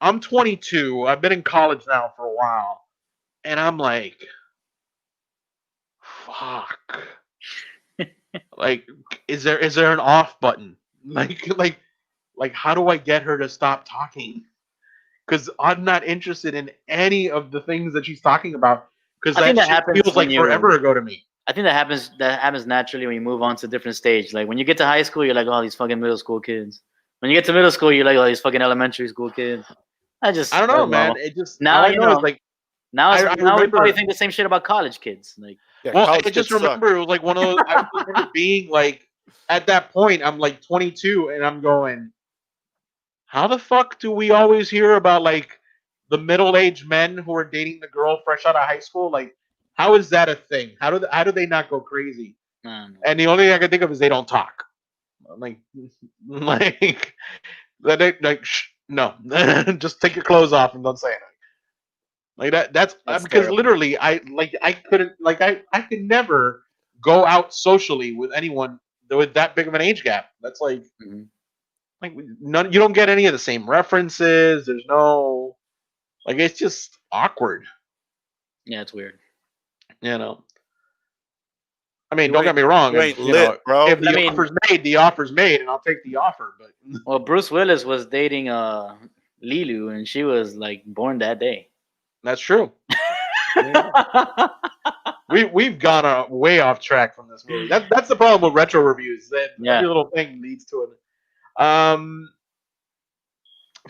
I'm 22. I've been in college now for a while. And I'm like, fuck. Like, is there an off button? Like how do I get her to stop talking? Because I'm not interested in any of the things that she's talking about. Because that feels like forever ago to me. I think that happens naturally when you move on to a different stage. Like when you get to high school, you're like, oh, these fucking middle school kids. When you get to middle school, you're like, oh, these fucking elementary school kids. I don't know, man. It just now you know. Like now we probably think the same shit about college kids. Like, I just remember it was like one of those. I remember being like at that point, I'm like 22, and I'm going, how the fuck do we always hear about like the middle-aged men who are dating the girl fresh out of high school? Like, how is that a thing? How do they not go crazy? And the only thing I can think of is they don't talk. I'm like that. Like, no, just take your clothes off and don't say anything. Like that. That's because terrible. literally, I couldn't like I could never go out socially with anyone with that big of an age gap. That's like none. You don't get any of the same references. There's no like it's just awkward. Yeah, it's weird. You know. I mean, You don't ain't- get me wrong. you If, ain't lit, bro. If the I mean- offer's made, the offer's made, and I'll take the offer. But Well, Bruce Willis was dating Lilu, and she was like born that day. that's true. We've gone way off track from this movie. That's the problem with retro reviews. That Yeah. every little thing leads to it.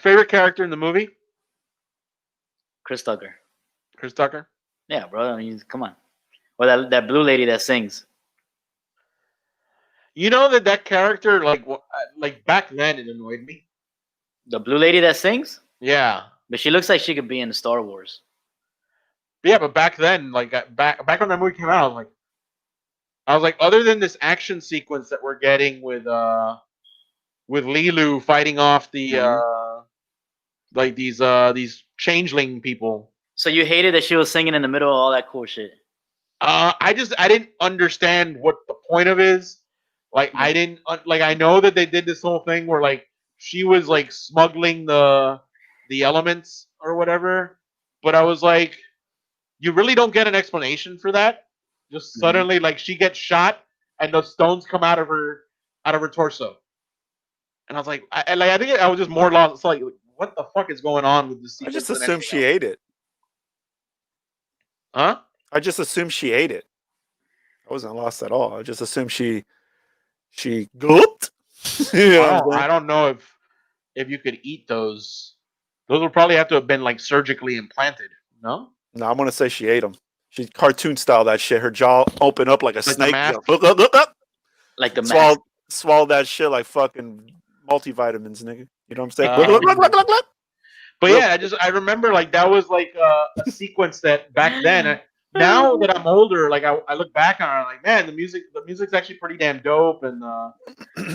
Favorite character in the movie? Chris Tucker. Chris Tucker. Yeah, bro. I mean, come on. Or that blue lady that sings. You know that character like back then it annoyed me. The blue lady that sings? Yeah, But she looks like she could be in Star Wars. yeah, but back then, like back when that movie came out, I was like, other than this action sequence that we're getting with Lilu fighting off the like these changeling people. So you hated that she was singing in the middle of all that cool shit. I didn't understand what the point of is. Like I didn't like I know that they did this whole thing where like she was like smuggling the elements or whatever, but I was like, you really don't get an explanation for that. Just suddenly like she gets shot and the stones come out of her torso, and I was like, I think I was just more lost. It's like, what the fuck is going on with this I sequence? just than assumed anything she else? ate it. Huh? I just assumed she ate it. I wasn't lost at all. I just assumed she gulped. You know what I'm saying? I don't know if you could eat those. Those would probably have to have been like surgically implanted. No. No, I'm gonna say she ate them. She cartoon style that shit. Her jaw opened up like a the snake. mask? Like the Swallowed, mask. swallowed that shit like fucking multivitamins, nigga. You know what I'm saying? Um, But yeah, I remember like that was like a sequence that back then. Now that I'm older, like I look back on it, I'm like, man, the music's actually pretty damn dope, and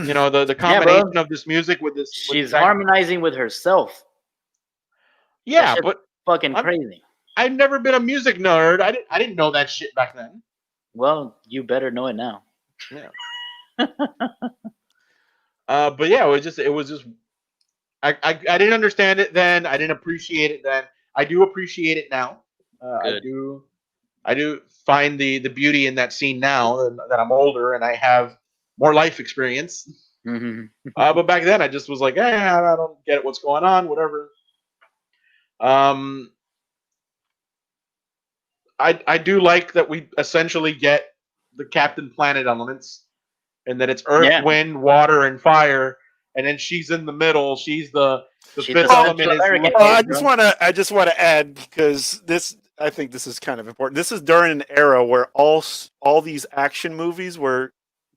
you know the combination of this music with this. She's harmonizing with herself. Yeah, That shit's but fucking I'm- crazy. I've never been a music nerd. I didn't know that shit back then. Well, you better know it now. Yeah. But yeah, it was just I didn't understand it then. I didn't appreciate it then. I do appreciate it now. I do find the beauty in that scene now that I'm older and I have more life experience. But back then I just was like, I don't get what's going on, whatever. I do like that we essentially get the Captain Planet elements, and that it's Earth, Wind, Water, and Fire, and then she's in the middle. She's the fifth element. I just want to add, because I think this is kind of important. This is during an era where all these action movies were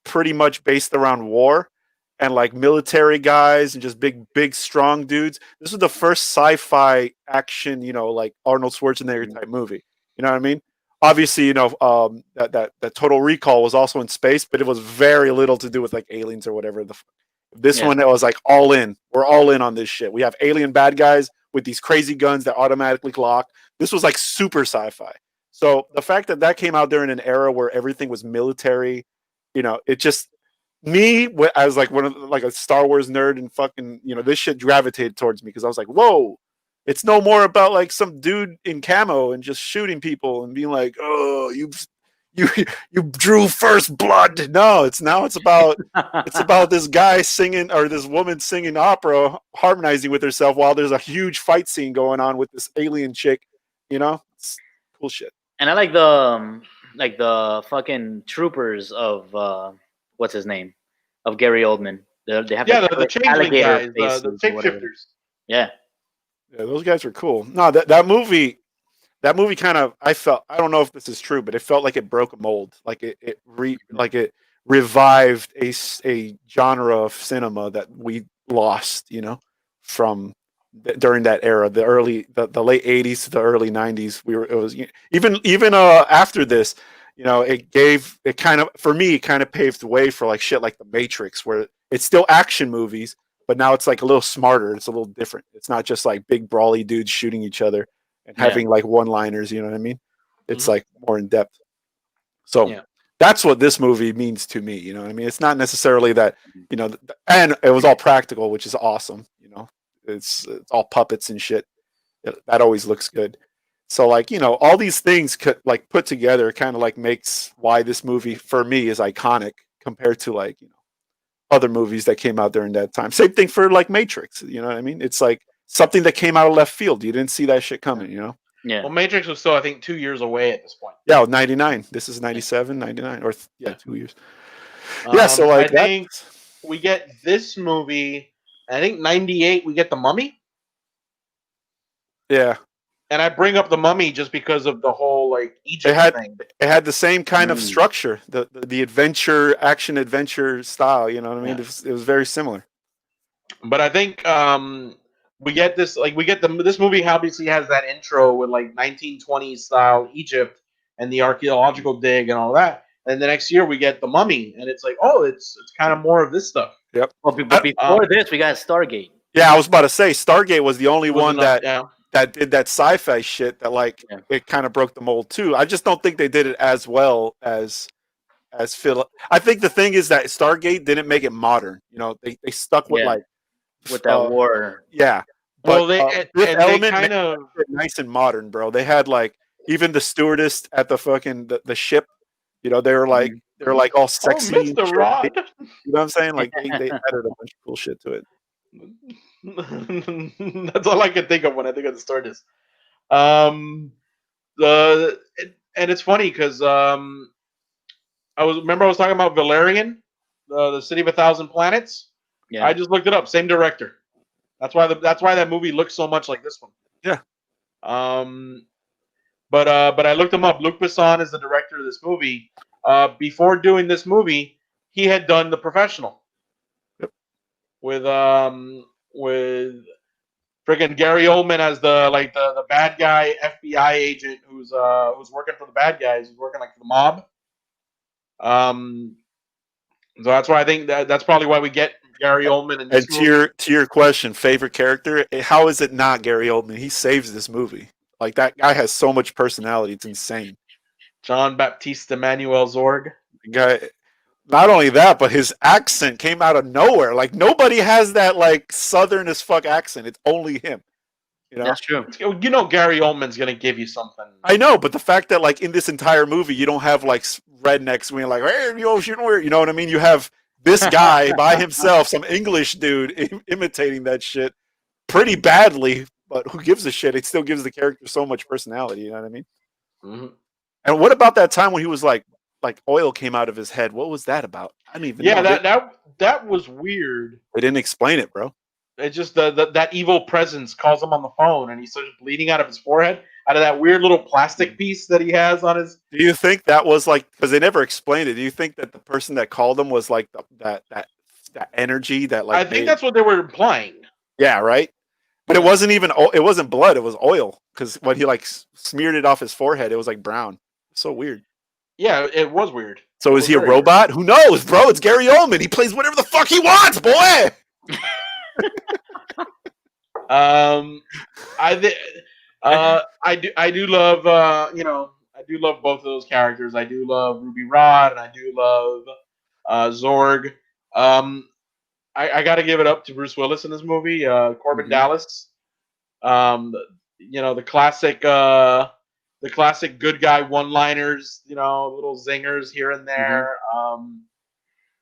pretty much based around war and like military guys and just big strong dudes. This was the first sci-fi action, like Arnold Schwarzenegger type movie. You know what I mean? Obviously, that Total Recall was also in space, but it was very little to do with like aliens or whatever. This one, it was like all in. We're all in on this shit. We have alien bad guys with these crazy guns that automatically lock. This was like super sci-fi. So the fact that came out during an era where everything was military, it just I was like like a Star Wars nerd, and fucking this shit gravitated towards me because I was like, whoa. It's no more about like some dude in camo and just shooting people and being like, oh, you drew first blood. No, it's about this guy singing or this woman singing opera, harmonizing with herself while there's a huge fight scene going on with this alien chick. It's cool shit. And I like the fucking troopers of what's his name, of Gary Oldman. They have the changeling guys, the shapeshifters. Yeah. Yeah, those guys were cool. No, that movie kind of, I don't know if this is true, but it felt like it broke a mold. Like it revived a genre of cinema that we lost, from during that era, the late 80s to the early 90s. It was even after this, it kind of, for me, it kind of paved the way for like shit like The Matrix, where it's still action movies, but now it's like a little smarter. It's a little different. It's not just like big brawly dudes shooting each other and having like one-liners. You know what I mean? It's like more in depth. So that's what this movie means to me. You know what I mean? It's not necessarily that, and it was all practical, which is awesome. It's all puppets and shit. That always looks good. So like, all these things could like put together kind of like makes why this movie for me is iconic compared to like, other movies that came out during that time. Same thing for like Matrix. You know what I mean? It's like something that came out of left field. You didn't see that shit coming, Yeah. Well, Matrix was still, I think, 2 years away at this point. Yeah, 99. This is 97, 99, or 2 years. Yeah, so like I think we get this movie. I think 98 we get The Mummy. Yeah. And I bring up The Mummy just because of the whole like Egypt thing. It had the same kind of structure, the adventure, action adventure style. You know what I mean? It was very similar. But I think we get this this movie obviously has that intro with like 1920s style Egypt and the archaeological dig and all that. And the next year we get The Mummy, and it's like, oh, it's kind of more of this stuff. Yep. But before this, we got Stargate. Yeah, I was about to say Stargate was the only one that did that sci-fi shit that like it kind of broke the mold too. I just don't think they did it as well as Phil. I think the thing is that Stargate didn't make it modern. They stuck with with that war. Yeah. But, well, this element kind of nice and modern, bro. They had like even the stewardess at the fucking the ship. They were like all sexy. Oh, Mr. Rod. You know what I'm saying? Like they added a bunch of cool shit to it. That's all I can think of when I think of the stewardess. And it's funny because I was talking about Valerian, the City of a Thousand Planets. Yeah. I just looked it up. Same director. That's why that movie looks so much like this one. Yeah. But I looked him up. Luc Besson is the director of this movie. Before doing this movie, he had done The Professional. Yep. With friggin' Gary Oldman as the bad guy FBI agent who's working for the bad guys. He's working like for the mob. So that's why I think that's probably why we get Gary Oldman in this movie. And to your question, favorite character, how is it not Gary Oldman? He saves this movie. Like that guy has so much personality, it's insane. Jean Baptiste Emmanuel Zorg. The guy, not only that, but his accent came out of nowhere. Like nobody has that like southern as fuck accent. It's only him. That's true. Gary Oldman's gonna give you something. I know, but the fact that like in this entire movie you don't have like rednecks being like, hey, you know what I mean? You have this guy by himself, some English dude imitating that shit pretty badly, but who gives a shit? It still gives the character so much personality. You know what I mean? Mm-hmm. And what about that time when he was like oil came out of his head? What was that about? I don't even know. Yeah, that was weird. They didn't explain it, bro. It's just that evil presence calls him on the phone, and he starts bleeding out of his forehead, out of that weird little plastic piece that he has on his. Do you think that was like, because they never explained it? Do you think that the person that called him was like that energy that like? I think that's what they were implying. Yeah, right. But it wasn't even. It wasn't blood. It was oil. Because when he like smeared it off his forehead, it was like brown. So weird. Yeah, it was weird. So is he a robot? Who knows, bro? It's Gary Oldman. He plays whatever the fuck he wants, boy. I do love I do love both of those characters. I do love Ruby Rod and I do love Zorg. I got to give it up to Bruce Willis in this movie. Corbin Dallas. The classic good guy one-liners. Little zingers here and there.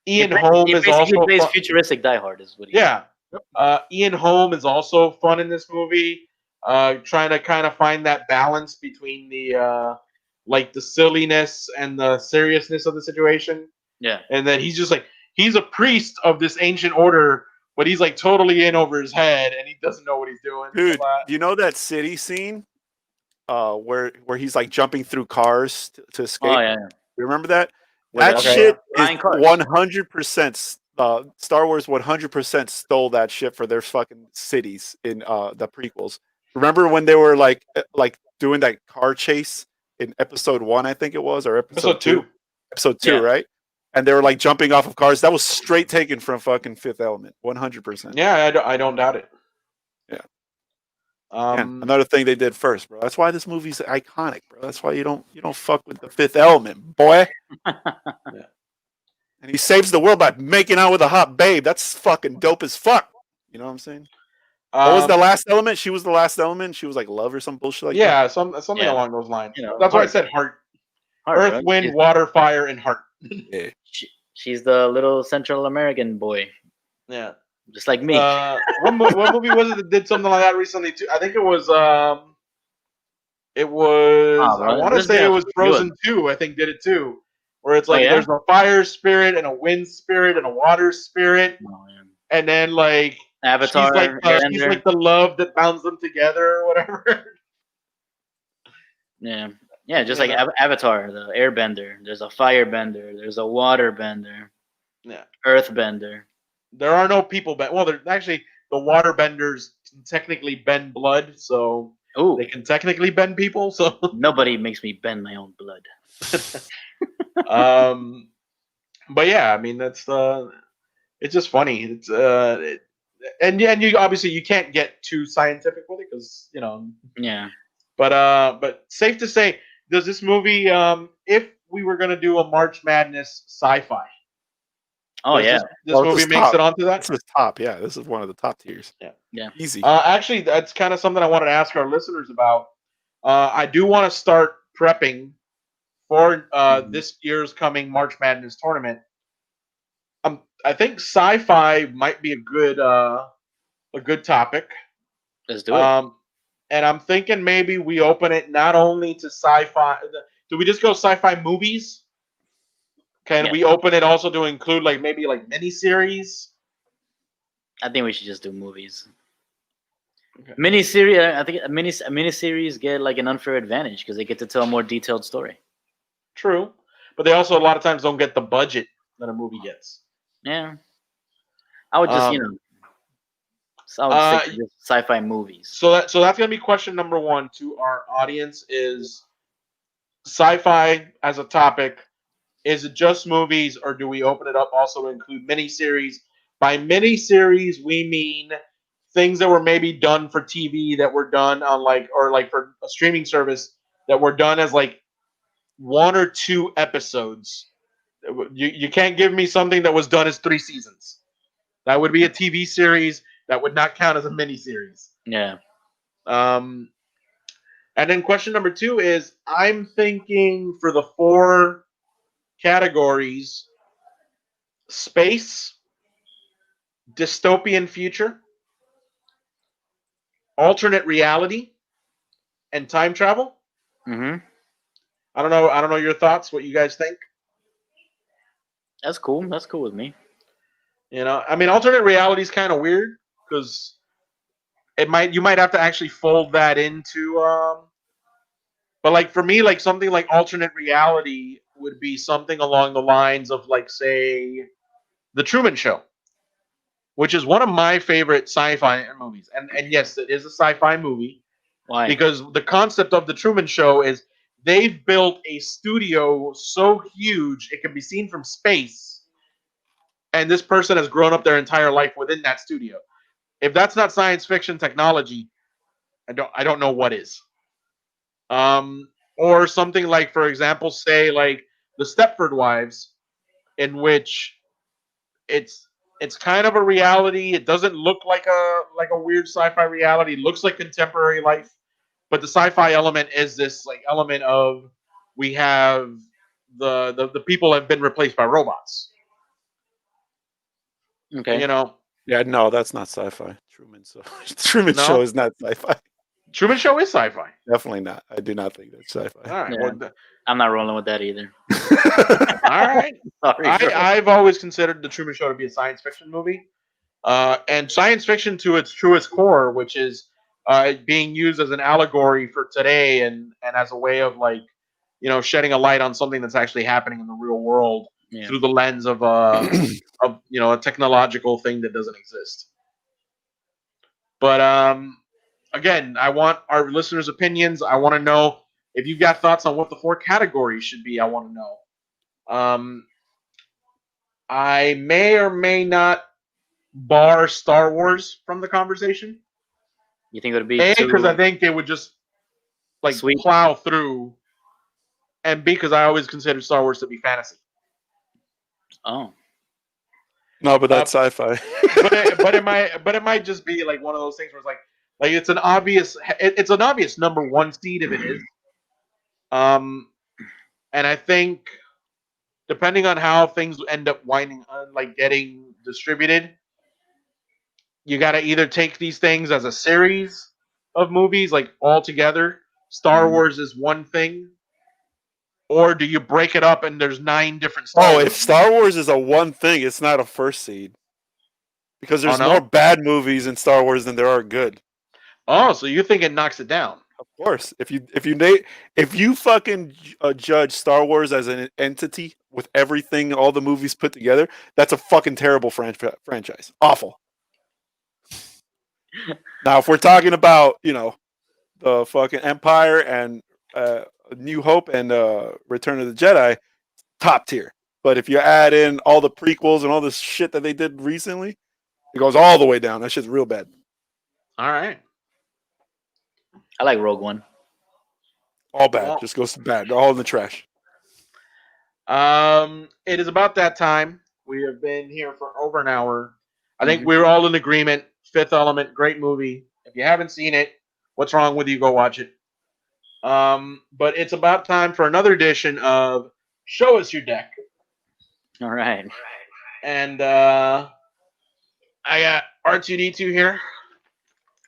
Ian Holm is also plays futuristic Die Hard, is what he. Yeah. Ian Holm is also fun in this movie, trying to kind of find that balance between the silliness and the seriousness of the situation. Yeah. And then he's just like, he's a priest of this ancient order, but he's like totally in over his head and he doesn't know what he's doing. Dude, you know that city scene where he's like jumping through cars to escape? Oh, yeah. You remember that? That With, shit is flying cars. 100%. Star Wars 100% stole that shit for their fucking cities in the prequels. Remember when they were like doing that car chase in episode 1, I think it was, or episode 2? Episode 2, Yeah. right? And they were like jumping off of cars. That was straight taken from fucking Fifth Element, 100%. Yeah, I don't doubt it. Yeah. Um, Another thing they did first, bro. That's why this movie's iconic, bro. That's why you don't fuck with the Fifth Element, boy. Yeah. And he saves the world by making out with a hot babe. That's fucking dope as fuck. You know what I'm saying? What was the last element? She was the last element. She was like love or some bullshit like that. Yeah, something Yeah. along those lines. You know, That's why I heart. said heart. Heart, Earth, bro. wind, She's- water, fire, and heart. Yeah. She's the little Central American boy, Yeah. just like me. What movie was it that did something like that recently too? I think it was. It was. Oh, bro, I want to this say guy it was was Frozen 2. I think did it too, where it's like yeah? there's a fire spirit and a wind spirit and a water spirit, Oh, yeah. and then like Avatar. she's like the love that bounds them together or whatever. Yeah, yeah, just You like know? Avatar, the Airbender. There's a Firebender. There's a Waterbender. Yeah. Earthbender. There are no people bend. Well, there's actually the water benders can technically bend blood, so Ooh, they can technically bend people. So, nobody makes me bend my own blood. but yeah, I mean that's it's just funny. It's and you obviously you can't get too scientific with it because you know. Yeah. But safe to say, does this movie if we were gonna do a March Madness sci-fi? Oh does yeah. this Well, movie this makes top. it onto that. This is top. Yeah, this is one of the top tiers. Yeah. Yeah. Easy. Actually, that's kind of something I wanted to ask our listeners about. I do want to start prepping for this year's coming March Madness tournament. I think sci-fi might be a good topic. Let's do it. And I'm thinking maybe we open it not only to sci-fi. Do we just go sci-fi movies? Can we open it also to include like maybe like miniseries? I think we should just do movies. Okay. Miniseries. I think a miniseries get like an unfair advantage because they get to tell a more detailed story. True, but they also a lot of times don't get the budget that a movie gets. Yeah. I would just I would stick to just sci-fi movies. So that's gonna be question number one to our audience: is sci-fi as a topic? Is it just movies, or do we open it up also to include miniseries? By miniseries, we mean things that were maybe done for TV that were done on or for a streaming service that were done as like 1 or 2 episodes. You can't give me something that was done as 3 seasons. That would be a TV series. That would not count as a miniseries. Yeah. And then question number 2 is I'm thinking for the 4 categories: space, dystopian future, alternate reality, and time travel. Mm-hmm. I don't know your thoughts. What you guys think? That's cool. That's cool with me. You know, I mean, alternate reality is kind of weird because you might have to actually fold that into. But like for me, like something like alternate reality would be something along the lines of like say, The Truman Show, which is one of my favorite sci-fi movies. And yes, it is a sci-fi movie. Why? Because the concept of The Truman Show is they've built a studio so huge it can be seen from space, and this person has grown up their entire life within that studio. If that's not science fiction technology, I don't know what is. Or something like, for example, say like The Stepford Wives, in which it's kind of a reality. It doesn't look like a weird sci-fi reality. It looks like contemporary life, but the sci-fi element is this like element of we have the people have been replaced by robots. Okay. You know, Yeah, no, that's not sci-fi. Truman Show is not sci-fi. Truman Show is sci-fi. Definitely not. I do not think that's sci-fi. All right. Yeah. Well, I'm not rolling with that either. all right. Sorry. bro. I've always considered the Truman Show to be a science fiction movie, and science fiction to its truest core, which is being used as an allegory for today and as a way of like, shedding a light on something that's actually happening in the real world Yeah. through the lens of a technological thing that doesn't exist. But again, I want our listeners' opinions. I want to know if you've got thoughts on what the 4 categories should be. I want to know. I may or may not bar Star Wars from the conversation. You think it would be Because I too think it would just sweet? plow through, and B, because I always consider Star Wars to be fantasy. Oh, No, but that's sci-fi. but it might just be like one of those things where it's like it's an obvious number 1 seed if it is. And I think depending on how things end up winding getting distributed, you got to either take these things as a series of movies, like all together. Star Wars is one thing, or do you break it up and there's 9 different Star Wars? If Star Wars is a one thing, it's not a first seed because there's more bad movies in Star Wars than there are good. Oh, so you think it knocks it down? Of course, if you fucking judge Star Wars as an entity with everything, all the movies put together, that's a fucking terrible franchise. Awful. Now, if we're talking about the fucking Empire and New Hope and Return of the Jedi, top tier. But if you add in all the prequels and all this shit that they did recently, it goes all the way down. That shit's real bad. All right. I like Rogue One. All bad. Just goes bad. All in the trash. It is about that time. We have been here for over an hour. I think we're all in agreement. Fifth Element, great movie. If you haven't seen it, what's wrong with you? Go watch it. But it's about time for another edition of Show Us Your Deck. All right. And I got R2D2 here.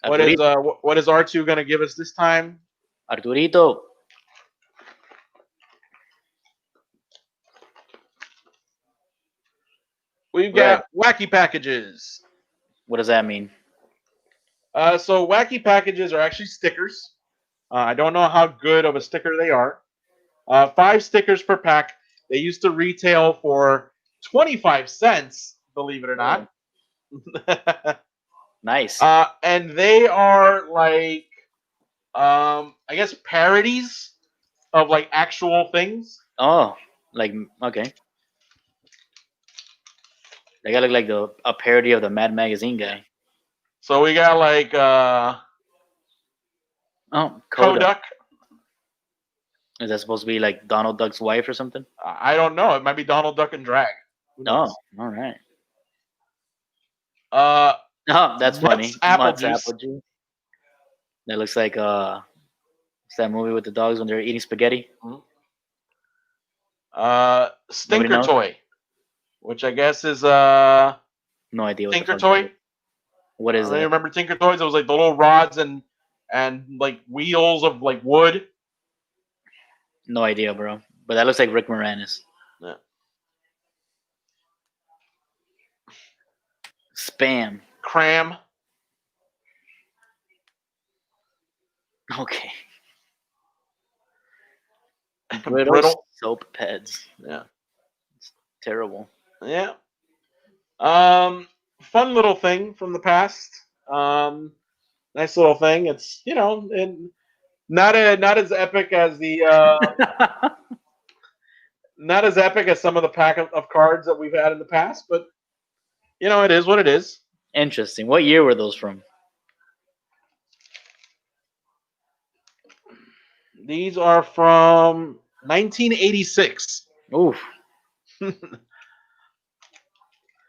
What is R2 going to give us this time? Arturito. We've got wacky packages. What does that mean? So wacky packages are actually stickers. I don't know how good of a sticker they are. 5 stickers per pack. They used to retail for 25 cents, believe it or not. Nice. And they are like, I guess, parodies of like actual things. Oh, okay. They gotta look like a parody of the Mad Magazine guy. So we got like Kodak. Is that supposed to be like Donald Duck's wife or something? I don't know. It might be Donald Duck and drag. Oh, all right. Oh, that's funny. Apple Apple juice. That looks like what's that movie with the dogs when they're eating spaghetti? Stinker Toy, which I guess is no idea. What Tinker Toy. What is that? You remember Tinker Toys? It was like the little rods and like wheels of like wood. No idea, bro. But that looks like Rick Moranis. Yeah. Spam. Cram. Okay. Brittle soap pads. Yeah. It's terrible. Yeah. Fun little thing from the past. Nice little thing. It's not as epic as the not as epic as some of the pack of cards that we've had in the past, but it is what it is. Interesting. What year were those from? These are from 1986. Oof.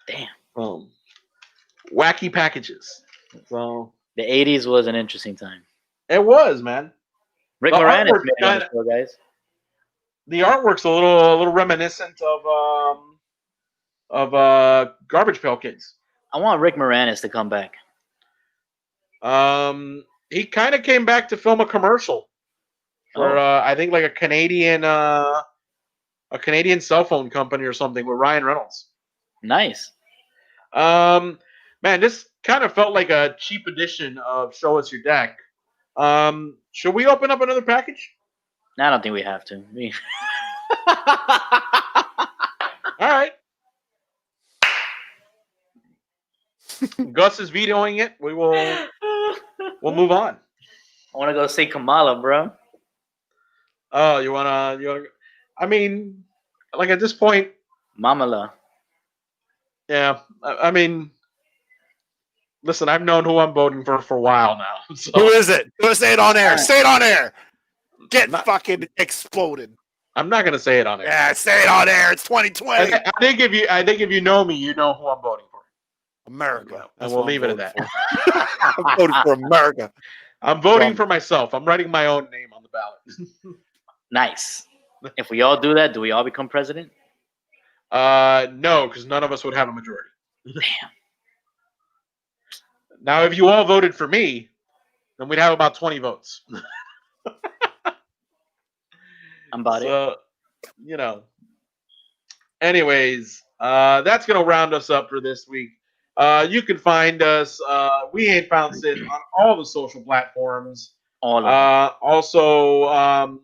Damn. Wacky packages. So the 80s was an interesting time. It was, man. Rick Moranis made it on the show, guys. The artwork's a little reminiscent of Garbage Pail Kids. I want Rick Moranis to come back. He kind of came back to film a commercial for I think like a Canadian cell phone company or something with Ryan Reynolds. Nice. Man, this kind of felt like a cheap edition of Show Us Your Deck. Should we open up another package? I don't think we have to. All right. Gus is vetoing it. We'll move on. I want to go see Kamala, bro. Oh, you wanna? I mean, like at this point, Mamala. yeah. I mean, listen, I've known who I'm voting for a while now. So Who is it? Say it on air. Say it on air. Get Not- fucking exploded. I'm not gonna say it on air. Yeah, say it on air. It's 2020. I think if you know me, you know who I'm voting for. America. And That's we'll what I'm leave it at voting that. for. I'm voting for America. I'm voting Trump. for myself. I'm writing my own name on the ballot. Nice. If we all do that, do we all become president? No, because none of us would have a majority. Damn. Now, if you all voted for me, then we'd have about 20 votes. I'm about it. So, you know. Anyways, that's going to round us up for this week. You can find us, We Ain't Found Sid, on all the social platforms. All of them. Also,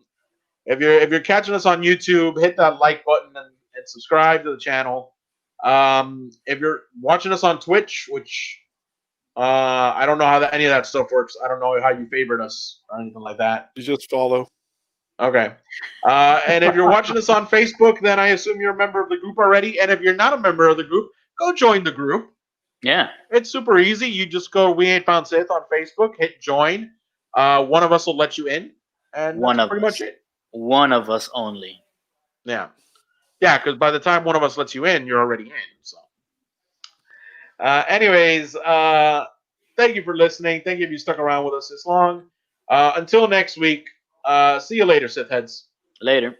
if you're catching us on YouTube, hit that like button and subscribe to the channel. If you're watching us on Twitch, which I don't know how any of that stuff works. I don't know how you favorite us or anything like that. You just follow. Okay. And if you're watching us on Facebook, then I assume you're a member of the group already. And if you're not a member of the group, go join the group. Yeah. It's super easy. You just go We Ain't Found Sith on Facebook, hit join. One of us will let you in. And One that's of pretty us. much it. One of us only. Yeah. Yeah, because by the time one of us lets you in, you're already in. So, anyways, thank you for listening. Thank you if you stuck around with us this long. Until next week, see you later, Sith heads. Later.